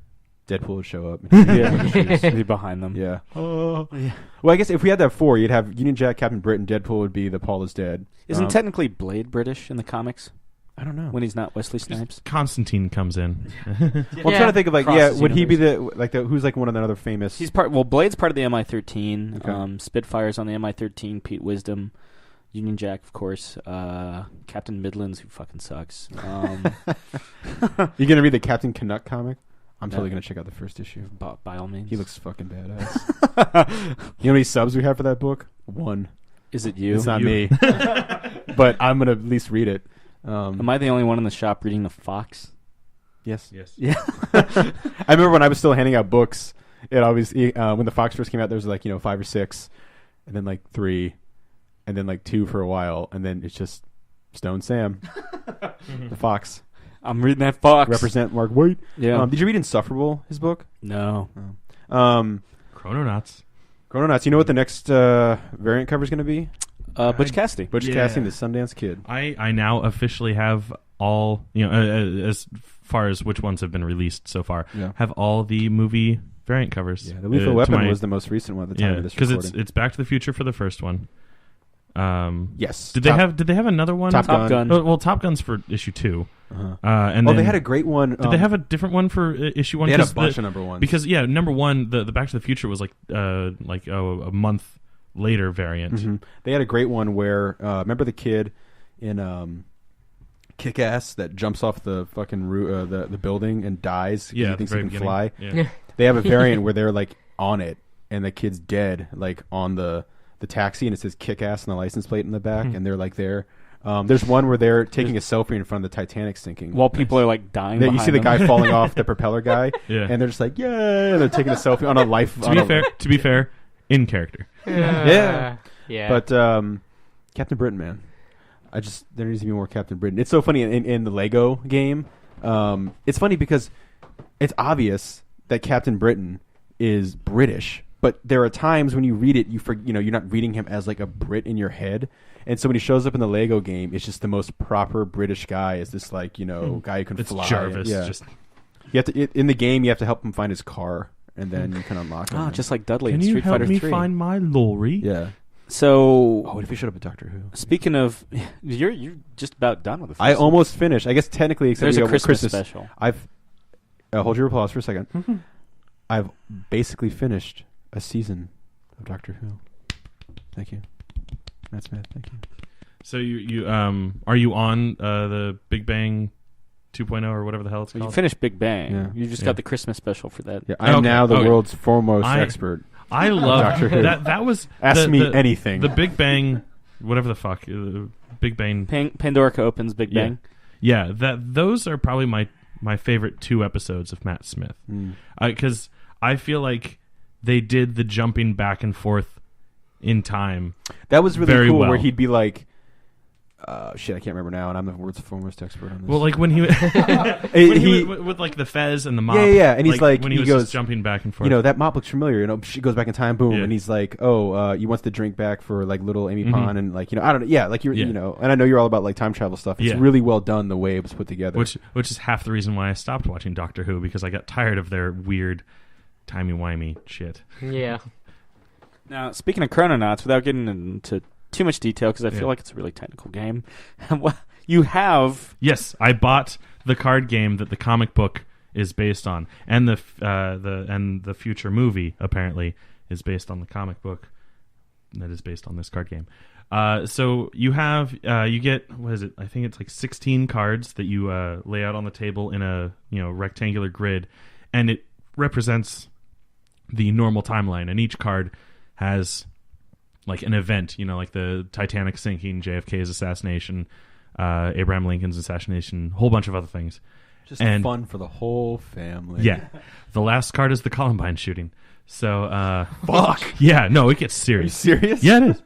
Deadpool would show up. Yeah, be behind them. Yeah. Yeah. Well, I guess if we had that four, you'd have Union Jack, Captain Britain, Deadpool would be the Paul is Dead. Isn't technically Blade British in the comics I don't know. when he's not Wesley Snipes? Constantine comes in. Well, I'm trying to think of Across the would he be universe. who's like one of the other famous? He's Blade's part of the MI13. Okay. Spitfire's on the MI13. Pete Wisdom, Union Jack, of course. Captain Midlands, who fucking sucks. You gonna read the Captain Canuck comic? I'm No. totally gonna check out the first issue. By all means. He looks fucking badass. You know how many subs we have for that book? 1. Is it you? It's not You. me, but I'm gonna at least read it. Am I the only one in the shop reading the Fox? Yes. Yes. Yeah. I remember when I was still handing out books. It always when the Fox first came out, there was 5 or 6, and then 3, and then 2 for a while, and then it's just Stone Sam, the Fox. I'm reading that Fox. Represent Mark Waid. Yeah. Did you read Insufferable? His book. No. Chrononauts. Chrononauts. You know what the next variant cover is going to be? Butch Cassidy. Butch Yeah. Cassidy, the Sundance Kid. I now officially have all, as far as which ones have been released so far, Yeah. have all the movie variant covers. Yeah, the Lethal to Weapon my- was the most recent one at the time yeah, of this because recording. it's Back to the Future for the first one. Yes. Did they have another one? Top Top Gun. Oh, well, Top Gun's for issue 2. Uh-huh. And Oh, then they had a great one. Did they have a different one for issue 1? They had a 'Cause bunch of number ones. Because number 1, the Back to the Future was a month later variant. Mhm. They had a great one where remember the kid in Kick-Ass that jumps off the fucking the building and dies because Yeah, he at the thinks he very can beginning. fly. Yeah. They have a variant where they're on it and the kid's dead on the taxi, and it says Kick-Ass on the license plate in the back, and they're there. There's one where they're taking a selfie in front of the Titanic sinking. While people are dying. You behind see the them. guy falling off the propeller guy, Yeah. and they're just yeah, and they're taking a selfie on a life. To be fair, in character. Yeah. Yeah. But Captain Britain, man, there needs to be more Captain Britain. It's so funny in the Lego game. It's funny because it's obvious that Captain Britain is British, but there are times when you read it, you're not reading him as a Brit in your head. And so when he shows up in the Lego game, it's just the most proper British guy. Is this guy who can It's fly? Jarvis. Yeah. Just You have to in the game. You have to help him find his car, and then you can unlock him. Oh, just like Dudley can in you Street help Fighter me 3. find my lorry? yeah. So, Oh, what if he showed up at Doctor Who? speaking of, you're just about done with the first I one. almost finished. I guess technically, except There's we a got Christmas special. I've hold your applause for a second. I've basically finished a season of Doctor Who. Thank you, Matt Smith. Thank you. So you are you on the Big Bang 2.0 or whatever the hell it's You called? finished Big Bang. Yeah. You just Yeah. got the Christmas special for that. Yeah, I'm Okay, now the okay. world's foremost I- expert. I love Doctor Who. that was Ask me anything. The Big Bang, whatever the fuck, Big Bang. Pandorica opens Big Yeah. Bang. Yeah, those are probably my favorite 2 episodes of Matt Smith. Because I feel like they did the jumping back and forth in time. That was really very cool. well. Where he'd be like, shit, I can't remember now, and I'm the world's foremost expert on this. Well, like when he, with like the fez and the mop. Yeah, and he's like when he was goes just jumping back and forth. You know, that mop looks familiar. You know, she goes back in time, boom, Yeah. and he's like, oh, you wants the drink back for like little Amy Mhm. Pond, and like, you know, I don't know, yeah, like you're, Yeah. you know, and I know you're all about like time travel stuff. It's Yeah. really well done the way it was put together. which is half the reason why I stopped watching Doctor Who, because I got tired of their weird timey-wimey shit. Yeah. Now, speaking of Chrononauts, without getting into too much detail, because I feel Yeah. like it's a really technical game, you have... Yes, I bought the card game that the comic book is based on, and the future movie apparently is based on the comic book that is based on this card game. So you have you get, what is it? I think it's like 16 cards that you lay out on the table in a rectangular grid, and it represents the normal timeline, and each card has like an event, like the Titanic sinking, JFK's assassination, Abraham Lincoln's assassination, a whole bunch of other things. just and- fun for the whole family. Yeah. The last card is the Columbine shooting. So, Fuck. yeah, no, it gets Are you serious. serious? Yeah, it is.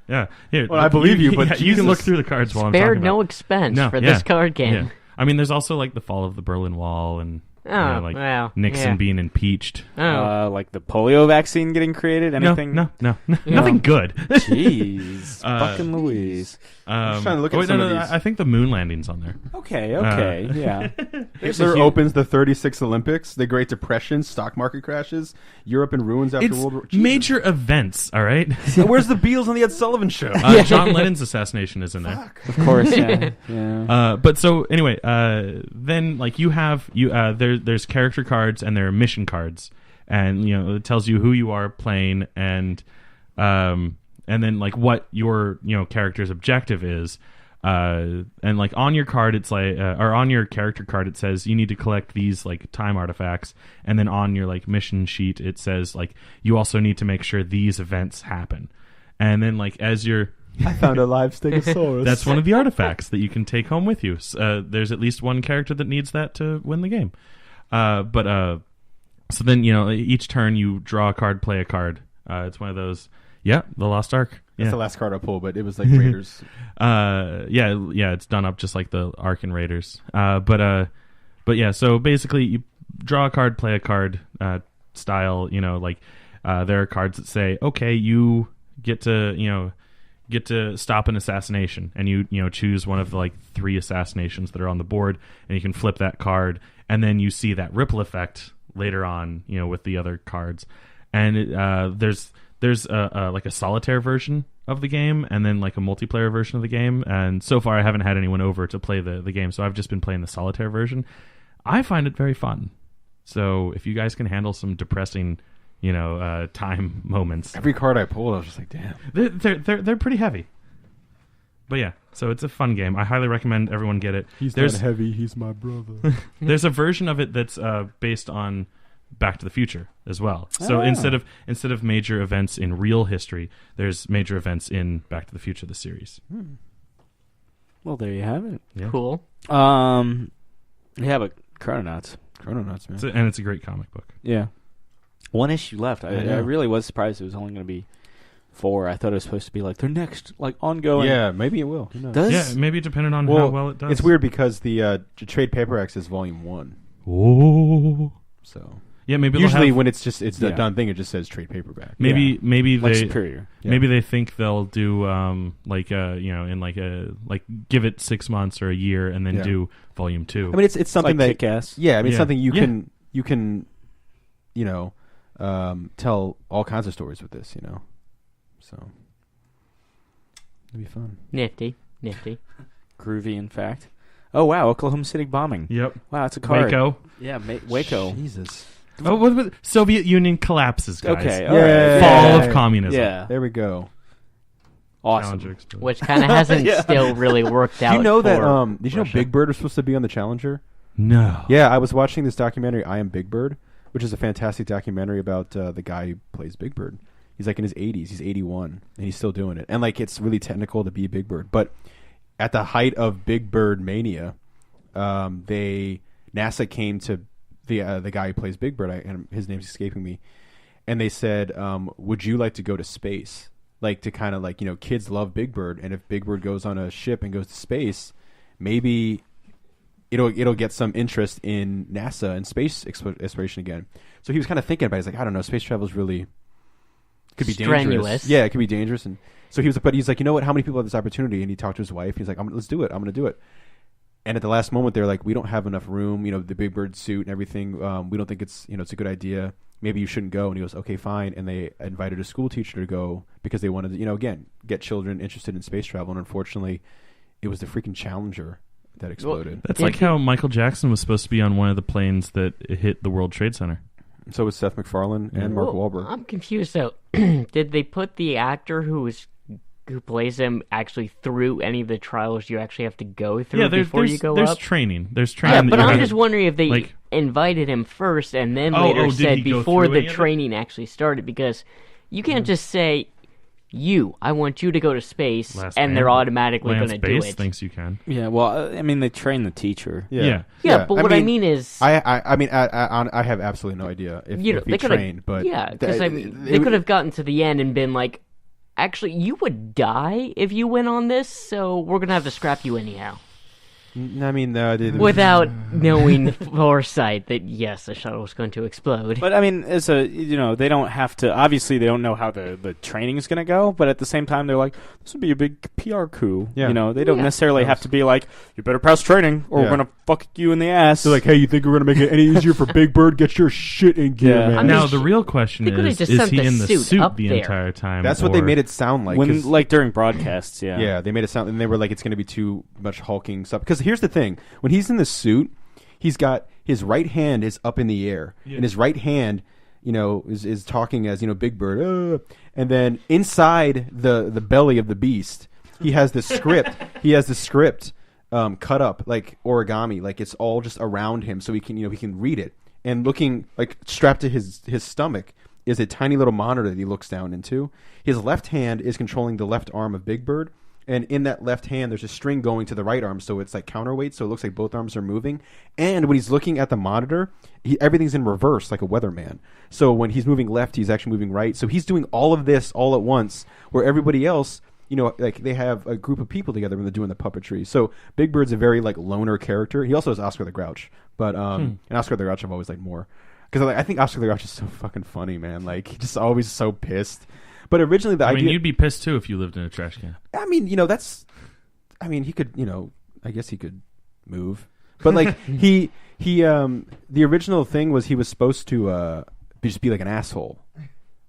Yeah. Here, Well, I believe you, but yeah, you can look Jesus. through the cards while I'm Spared talking no about. expense No, for yeah, this card game. Yeah. I mean, there's also like the fall of the Berlin Wall and Oh, like well, Nixon yeah. being impeached. Oh. like the polio vaccine getting created? Anything? No, nothing good. Jeez. Uh, Fucking Louise. just trying to look at wait, some no, of these. I think the moon landing's on there. Okay, yeah. Hitler opens the 36 Olympics, the Great Depression, stock market crashes, Europe in ruins after It's World War. Jesus. major events, all right? Where's the Beals on the Ed Sullivan Show? John Lennon's assassination is in there. Of course, yeah. But so anyway, then like you have there's character cards and there are mission cards, and it tells you who you are playing and then like what your character's objective is, and like on your card it's like or on your character card it says you need to collect these like time artifacts, and then on your like mission sheet it says like you also need to make sure these events happen, and then like as you're I found a live Stegosaurus. that's one of the artifacts that you can take home with you. There's at least one character that needs that to win the game. So then, each turn you draw a card, play a card. It's one of those. Yeah, the Lost Ark. That's Yeah. the last card I pulled, but it was like Raiders. Yeah, it's done up just like the Ark and Raiders. But yeah, so basically you draw a card, play a card style. There are cards that say, okay, you get to stop an assassination, and you choose one of the like 3 assassinations that are on the board, and you can flip that card, and then you see that ripple effect later on with the other cards, and there's like a solitaire version of the game, and then like a multiplayer version of the game, and so far I haven't had anyone over to play the game, so I've just been playing the solitaire version. I find it very fun, so if you guys can handle some depressing time moments. Every card I pulled, I was just like, damn. They're pretty heavy. But yeah, so it's a fun game. I highly recommend everyone get it. Not heavy. He's my brother. There's a version of it that's based on Back to the Future as well. So instead of major events in real history, there's major events in Back to the Future, the series. Well, there you have it. Yeah. Cool. Yeah, but Chrononauts. Chrononauts, man. And it's a great comic book. Yeah. One issue left. I know. really was surprised it was only going to be 4. I thought it was supposed to be like their next, like ongoing. Yeah, maybe it will. Who knows? Does Yeah, maybe depending on how well it does. It's weird because the trade paperback is volume 1. Oh. So Yeah, maybe usually they'll have, when it's a Yeah. done thing, it just says trade paperback. maybe like they Superior. Yeah. maybe they think they'll do give it 6 months or a year and then Yeah. do volume 2. I mean, it's something like that Kick-Ass. yeah. I mean, it's Yeah. something you Yeah. can tell all kinds of stories with this. So it'd be fun. Nifty. Groovy, in fact. Oh, wow. Oklahoma City bombing. Yep. Wow, that's a card. Waco. Yeah, Waco. Jesus. Oh, what Soviet Union collapses, guys. Okay. All Yeah. right. Fall Yeah. of communism. Yeah. There we go. Awesome. Challenger explodes. Which kind of hasn't still really worked out. Do you know that? for Did you know Russia. Big Bird was supposed to be on the Challenger? No. Yeah, I was watching this documentary, I Am Big Bird, which is a fantastic documentary about the guy who plays Big Bird. He's like in his 80s. He's 81, and he's still doing it. And like it's really technical to be Big Bird. But at the height of Big Bird mania, NASA came to the guy who plays Big Bird, and his name's escaping me, and they said, would you like to go to space? Like, to kind of like, kids love Big Bird, and if Big Bird goes on a ship and goes to space, maybe it'll get some interest in NASA and space exploration again. So he was kind of thinking about it. He's like, I don't know, space travel is really could be strenuous. Dangerous. Yeah, it could be dangerous. And so he's like, you know what? How many people have this opportunity? And he talked to his wife. He's like, let's do it. I'm going to do it. And at the last moment, they're like, we don't have enough room. The Big Bird suit and everything. We don't think it's it's a good idea. Maybe you shouldn't go. And he goes, okay, fine. And they invited a school teacher to go because they wanted to, again, get children interested in space travel. And unfortunately, it was the freaking Challenger that exploded. That's like how Michael Jackson was supposed to be on one of the planes that hit the World Trade Center. So was Seth MacFarlane and Mark Wahlberg. I'm confused though. Did they put the actor who plays him actually through any of the trials you actually have to go through before you go up? There's training. There's training. Yeah, but I'm just wondering if they invited him first and then later said before the training actually started, because you can't just say, I want you to go to space, they're automatically going to do it. Thinks you can. Yeah, well, I mean, they train the teacher. Yeah. But what I mean is, I have absolutely no idea if he trained, but because they could have gotten to the end and been like, actually, you would die if you went on this, so we're going to have to scrap you anyhow. I mean, without knowing foresight that yes, the shuttle was going to explode. But I mean, as a they don't have to. Obviously, they don't know how the training is going to go. But at the same time, they're like, this would be a big PR coup. Yeah. They don't necessarily have to be like, you better pass training, or we're going to fuck you in the ass. They're like, hey, you think we're going to make it any easier for Big Bird? Get your shit in gear, man. Now the real question is he in the suit the entire time? That's what they made it sound like. When during broadcasts, yeah, they made it sound, and they were like, it's going to be too much hulking stuff. Because here's the thing: when he's in the suit, he's got his right hand is up in the air, and his right hand, is talking as Big Bird, and then inside the belly of the beast, he has the script. Cut up like origami, like it's all just around him, so he can read it. And looking like strapped to his stomach is a tiny little monitor that he looks down into. His left hand is controlling the left arm of Big Bird. And in that left hand, there's a string going to the right arm, so it's like counterweight, so it looks like both arms are moving. And when he's looking at the monitor, everything's in reverse, like a weatherman. So when he's moving left, he's actually moving right. So he's doing all of this all at once, where everybody else, like they have a group of people together when they're doing the puppetry. So Big Bird's a very like loner character. He also has Oscar the Grouch, but and Oscar the Grouch I've always liked more because I think Oscar the Grouch is so fucking funny, man. Like he's just always so pissed. But originally the idea... I mean, you'd be pissed too if you lived in a trash can. I mean, that's... I mean, he could, I guess he could move. But like, the original thing was he was supposed to just be like an asshole.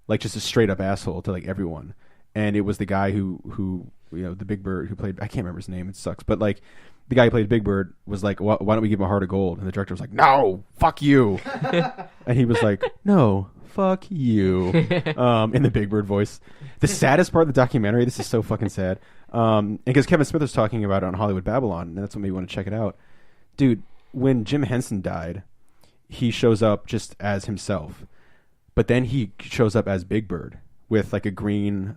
Like just a straight up asshole to like everyone. And it was the guy who the Big Bird who played... I can't remember his name, it sucks. But like, the guy who played Big Bird was like, why don't we give him a heart of gold? And the director was like, no, fuck you. And he was like, no, fuck you, in the Big Bird voice. The saddest part of the documentary, this is so fucking sad, because Kevin Smith was talking about it on Hollywood Babylon, and that's what made me want to check it out. Dude, when Jim Henson died, he shows up just as himself, but then he shows up as Big Bird with like a green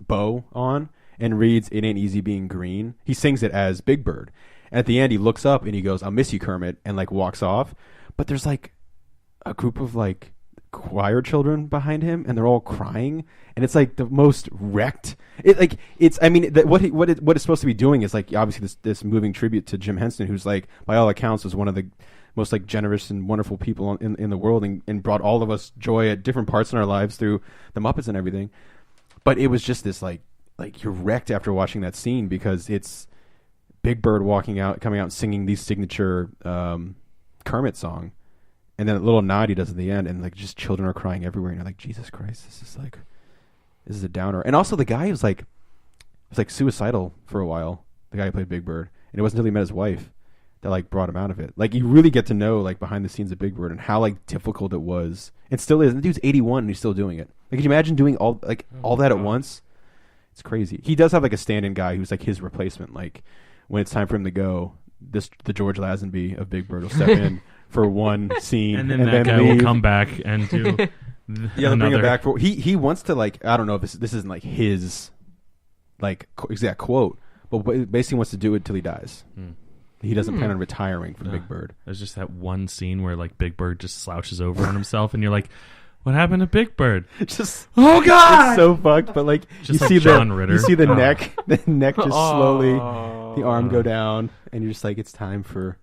bow on and reads "It Ain't Easy Being Green." He sings it as Big Bird, and at the end he looks up and he goes, "I'll miss you, Kermit," and like walks off. But there's like a group of like choir children behind him, and they're all crying, and it's like the most wrecked. What it's supposed to be doing is like obviously this moving tribute to Jim Henson, who's like by all accounts was one of the most like generous and wonderful people in the world, and brought all of us joy at different parts in our lives through the Muppets and everything. But it was just this like you're wrecked after watching that scene, because it's Big Bird coming out and singing the signature Kermit song. And then a little nod he does at the end, and like just children are crying everywhere, and you're like, Jesus Christ, this is a downer. And also the guy was like suicidal for a while. The guy who played Big Bird, and it wasn't until he met his wife that like brought him out of it. Like you really get to know like behind the scenes of Big Bird and how like difficult it was. It still is. And the dude's 81 and he's still doing it. Like, could you imagine doing all that at once? It's crazy. He does have like a stand-in guy who's like his replacement. Like when it's time for him to go, the George Lazenby of Big Bird will step in for one scene, and then that guy will come back and do they'll bring him back for he wants to like, I don't know if this isn't like his like exact quote, but basically wants to do it till he dies. He doesn't plan on retiring from Big Bird. There's just that one scene where like Big Bird just slouches over on himself, and you're like, "What happened to Big Bird?" Just Oh God! it's so fucked. But like Just you like see John Ritter. you see the Oh. neck just slowly, the arm go down, and you're just like, it's time for.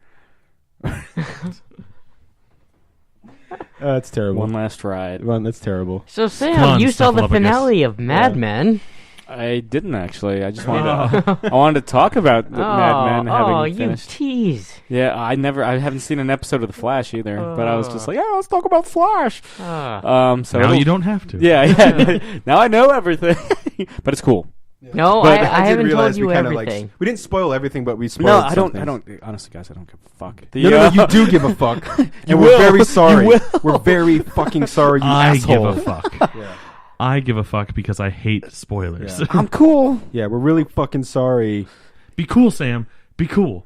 It's terrible. One last ride. That's terrible. So Sam, on, you saw the Snuffleupagus. finale of Mad Men. I didn't actually. I just wanted to. I wanted to talk about the Mad Men having you finished. tease. Yeah, I haven't seen an episode of The Flash either. But I was just like, yeah, let's talk about Flash. So Now it'll- you don't have to. Yeah. Now I know everything, but it's cool. No, But I did haven't realize told you we kinda, everything. we didn't spoil everything, but we spoiled. No, I some don't. things. Honestly, guys, I don't give a fuck. No, you do give a fuck, and we're will. very sorry. You will. We're very fucking sorry, you I asshole. give a fuck. I give a fuck because I hate spoilers. Yeah. I'm cool. Yeah, we're really fucking sorry. Be cool, Sam. Be cool.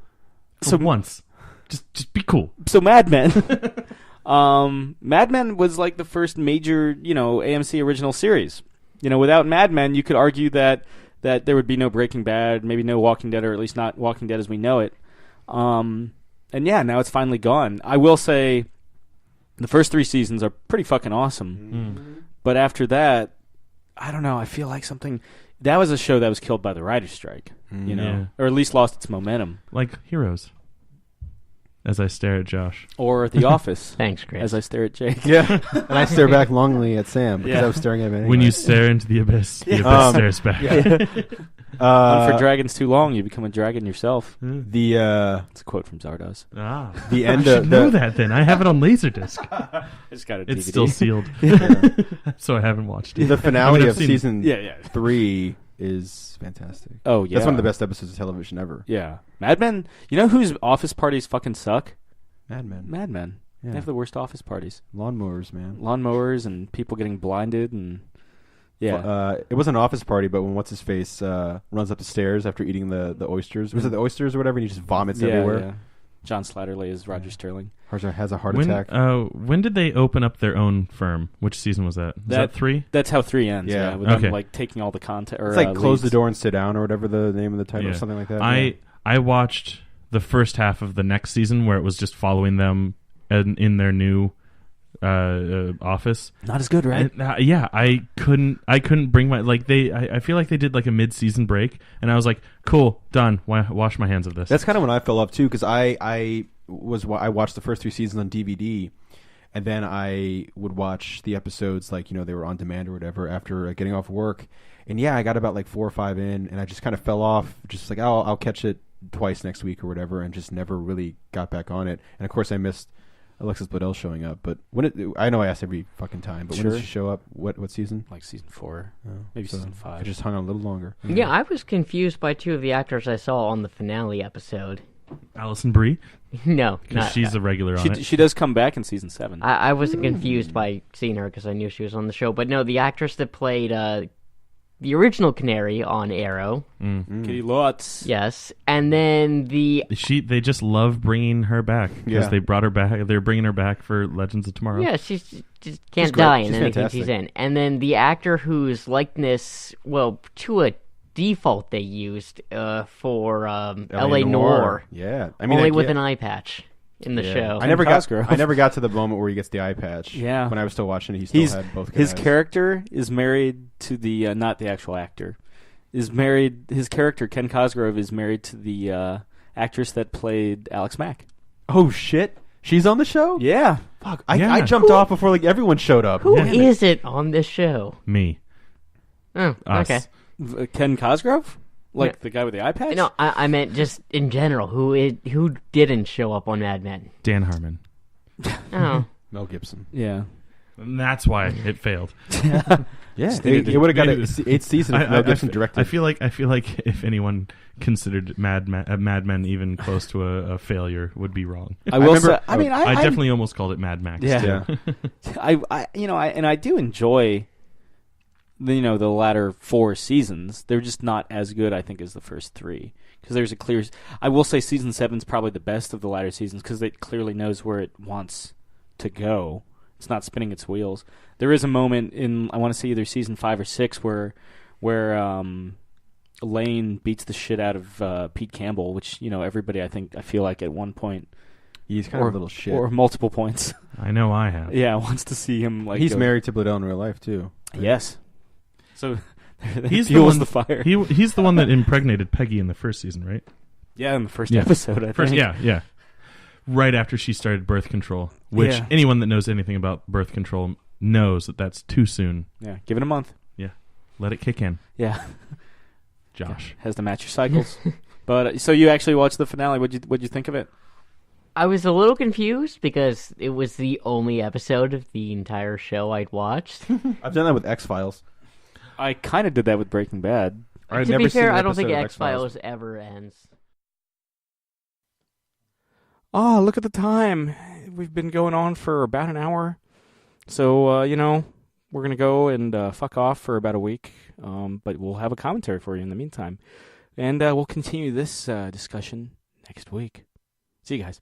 For So- once, just be cool. So Mad Men. Mad Men was like the first major, AMC original series. Without Mad Men, you could argue that there would be no Breaking Bad, maybe no Walking Dead, or at least not Walking Dead as we know it. And yeah, now it's finally gone. I will say the first 3 seasons are pretty fucking awesome. But after that, I don't know. I feel like that was a show that was killed by the writer's strike, Yeah. or at least lost its momentum. Like Heroes. As I stare at Josh. Or The Office, Thanks, Chris. as I stare at Jake. Yeah, and I stare back longingly at Sam because Yeah. I was staring at him. Anyway. When you stare into the abyss stares back. Hunt for dragons too long, you become a dragon yourself. the It's a quote from Zardoz. Ah. the I end should of know that then. I have it on Laserdisc. I just got a It's DVD. still sealed. so I haven't watched it. the finale I've of seen- season Yeah. 3 is fantastic. Oh yeah, That's one of the best episodes of television ever. Yeah, Mad Men. You know whose office parties fucking suck? Mad Men, Mad Men. Yeah. They have the worst office parties. lawnmowers, man. Lawnmowers and people getting blinded and yeah. It was an office party, but when what's his face runs up the stairs after eating the oysters, was it the oysters or whatever, and he just vomits everywhere. Yeah. John Slattery is Roger Sterling. Has a heart When, attack. when did they open up their own firm? Which season was that? Was that 3? That's how 3 ends. Yeah. Yeah, with Okay. them like taking all the content. Or, It's like close the leads. door and sit down or whatever the name of the title or Yeah. something like that. I watched the first half of the next season where it was just following them in their new office. Not as good, right? And, yeah, I couldn't bring my I feel like they did like a mid-season break, and I was like, cool, done. Wash my hands of this. That's kind of when I fell off too, because I watched the first 3 seasons on DVD, and then I would watch the episodes like they were on demand or whatever after getting off work, and yeah, I got about like 4 or 5 in, and I just kind of fell off, just like I'll catch it twice next week or whatever, and just never really got back on it. And of course, I missed Alexis Bledel showing up, but I know I ask every fucking time, but when Sure. did she show up? What season? Like season 4, Oh, maybe so season 5. I just hung on a little longer. Yeah, I was confused by 2 of the actors I saw on the finale episode. Alison Brie, No, because not. she's a regular on it. She does come back in season 7. I wasn't confused by seeing her because I knew she was on the show. But no, the actress that played the original Canary on Arrow, Kitty Lotz. yes, and then the They just love bringing her back because Yeah. they brought her back. They're bringing her back for Legends of Tomorrow. yeah, she just can't great. die in She's anything fantastic. she's in. And then the actor whose likeness, well, to a default they used for L.A. Noire, Yeah, I mean, only like, with yeah. an eye patch in the Yeah. show. I never got. Cosgrove. I never got to the moment where he gets the eye patch. Yeah. When I was still watching it, he still had both. His guys. character is married to the not the actual actor. His character Ken Cosgrove is married to the actress that played Alex Mack. Oh shit! She's on the show. Yeah. Fuck! Yeah. I jumped off before like everyone showed up. Who Yeah. is it on this show? Me, Oh, us. okay. Ken Cosgrove? Like Yeah. the guy with the eye patch? No, I meant just in general. Who didn't show up on Mad Men? Dan Harmon. Oh, Mel Gibson. Yeah. And that's why it failed. Yeah, needed it would have got maybe- 8 seasons. If Mel Gibson directed. I feel like if anyone considered Mad Men even close to a failure would be wrong. I will remember- say, I mean, I definitely almost called it Mad Max. Yeah. too. yeah. I do enjoy the latter 4 seasons. They're just not as good, I think, as the first 3. Because there's a clear. I will say season 7's probably the best of the latter seasons because it clearly knows where it wants to go. It's not spinning its wheels. There is a moment in, I want to say either season 5 or 6 where Elaine beats the shit out of Pete Campbell, which everybody I feel like at one point. He's kind of a little shit. Or multiple points. I know I have. Yeah, wants to see him like. He's married to Bladel in real life too. Right? Yes. So he's fuels the fire. He's the one that impregnated Peggy in the first season, right? Yeah, in the first episode. I think. Yeah. Right after she started birth control, which anyone that knows anything about birth control knows that that's too soon. Yeah, give it a month. Yeah, let it kick in. Yeah. Josh has to match your cycles. But so you actually watched the finale. What'd you think of it? I was a little confused because it was the only episode of the entire show I'd watched. I've done that with X-Files. I kind of did that with Breaking Bad. To be fair, I don't think X-Files ever ends. Oh, look at the time. We've been going on for about an hour. So, we're going to go and fuck off for about a week. But we'll have a commentary for you in the meantime. And we'll continue this discussion next week. See you guys.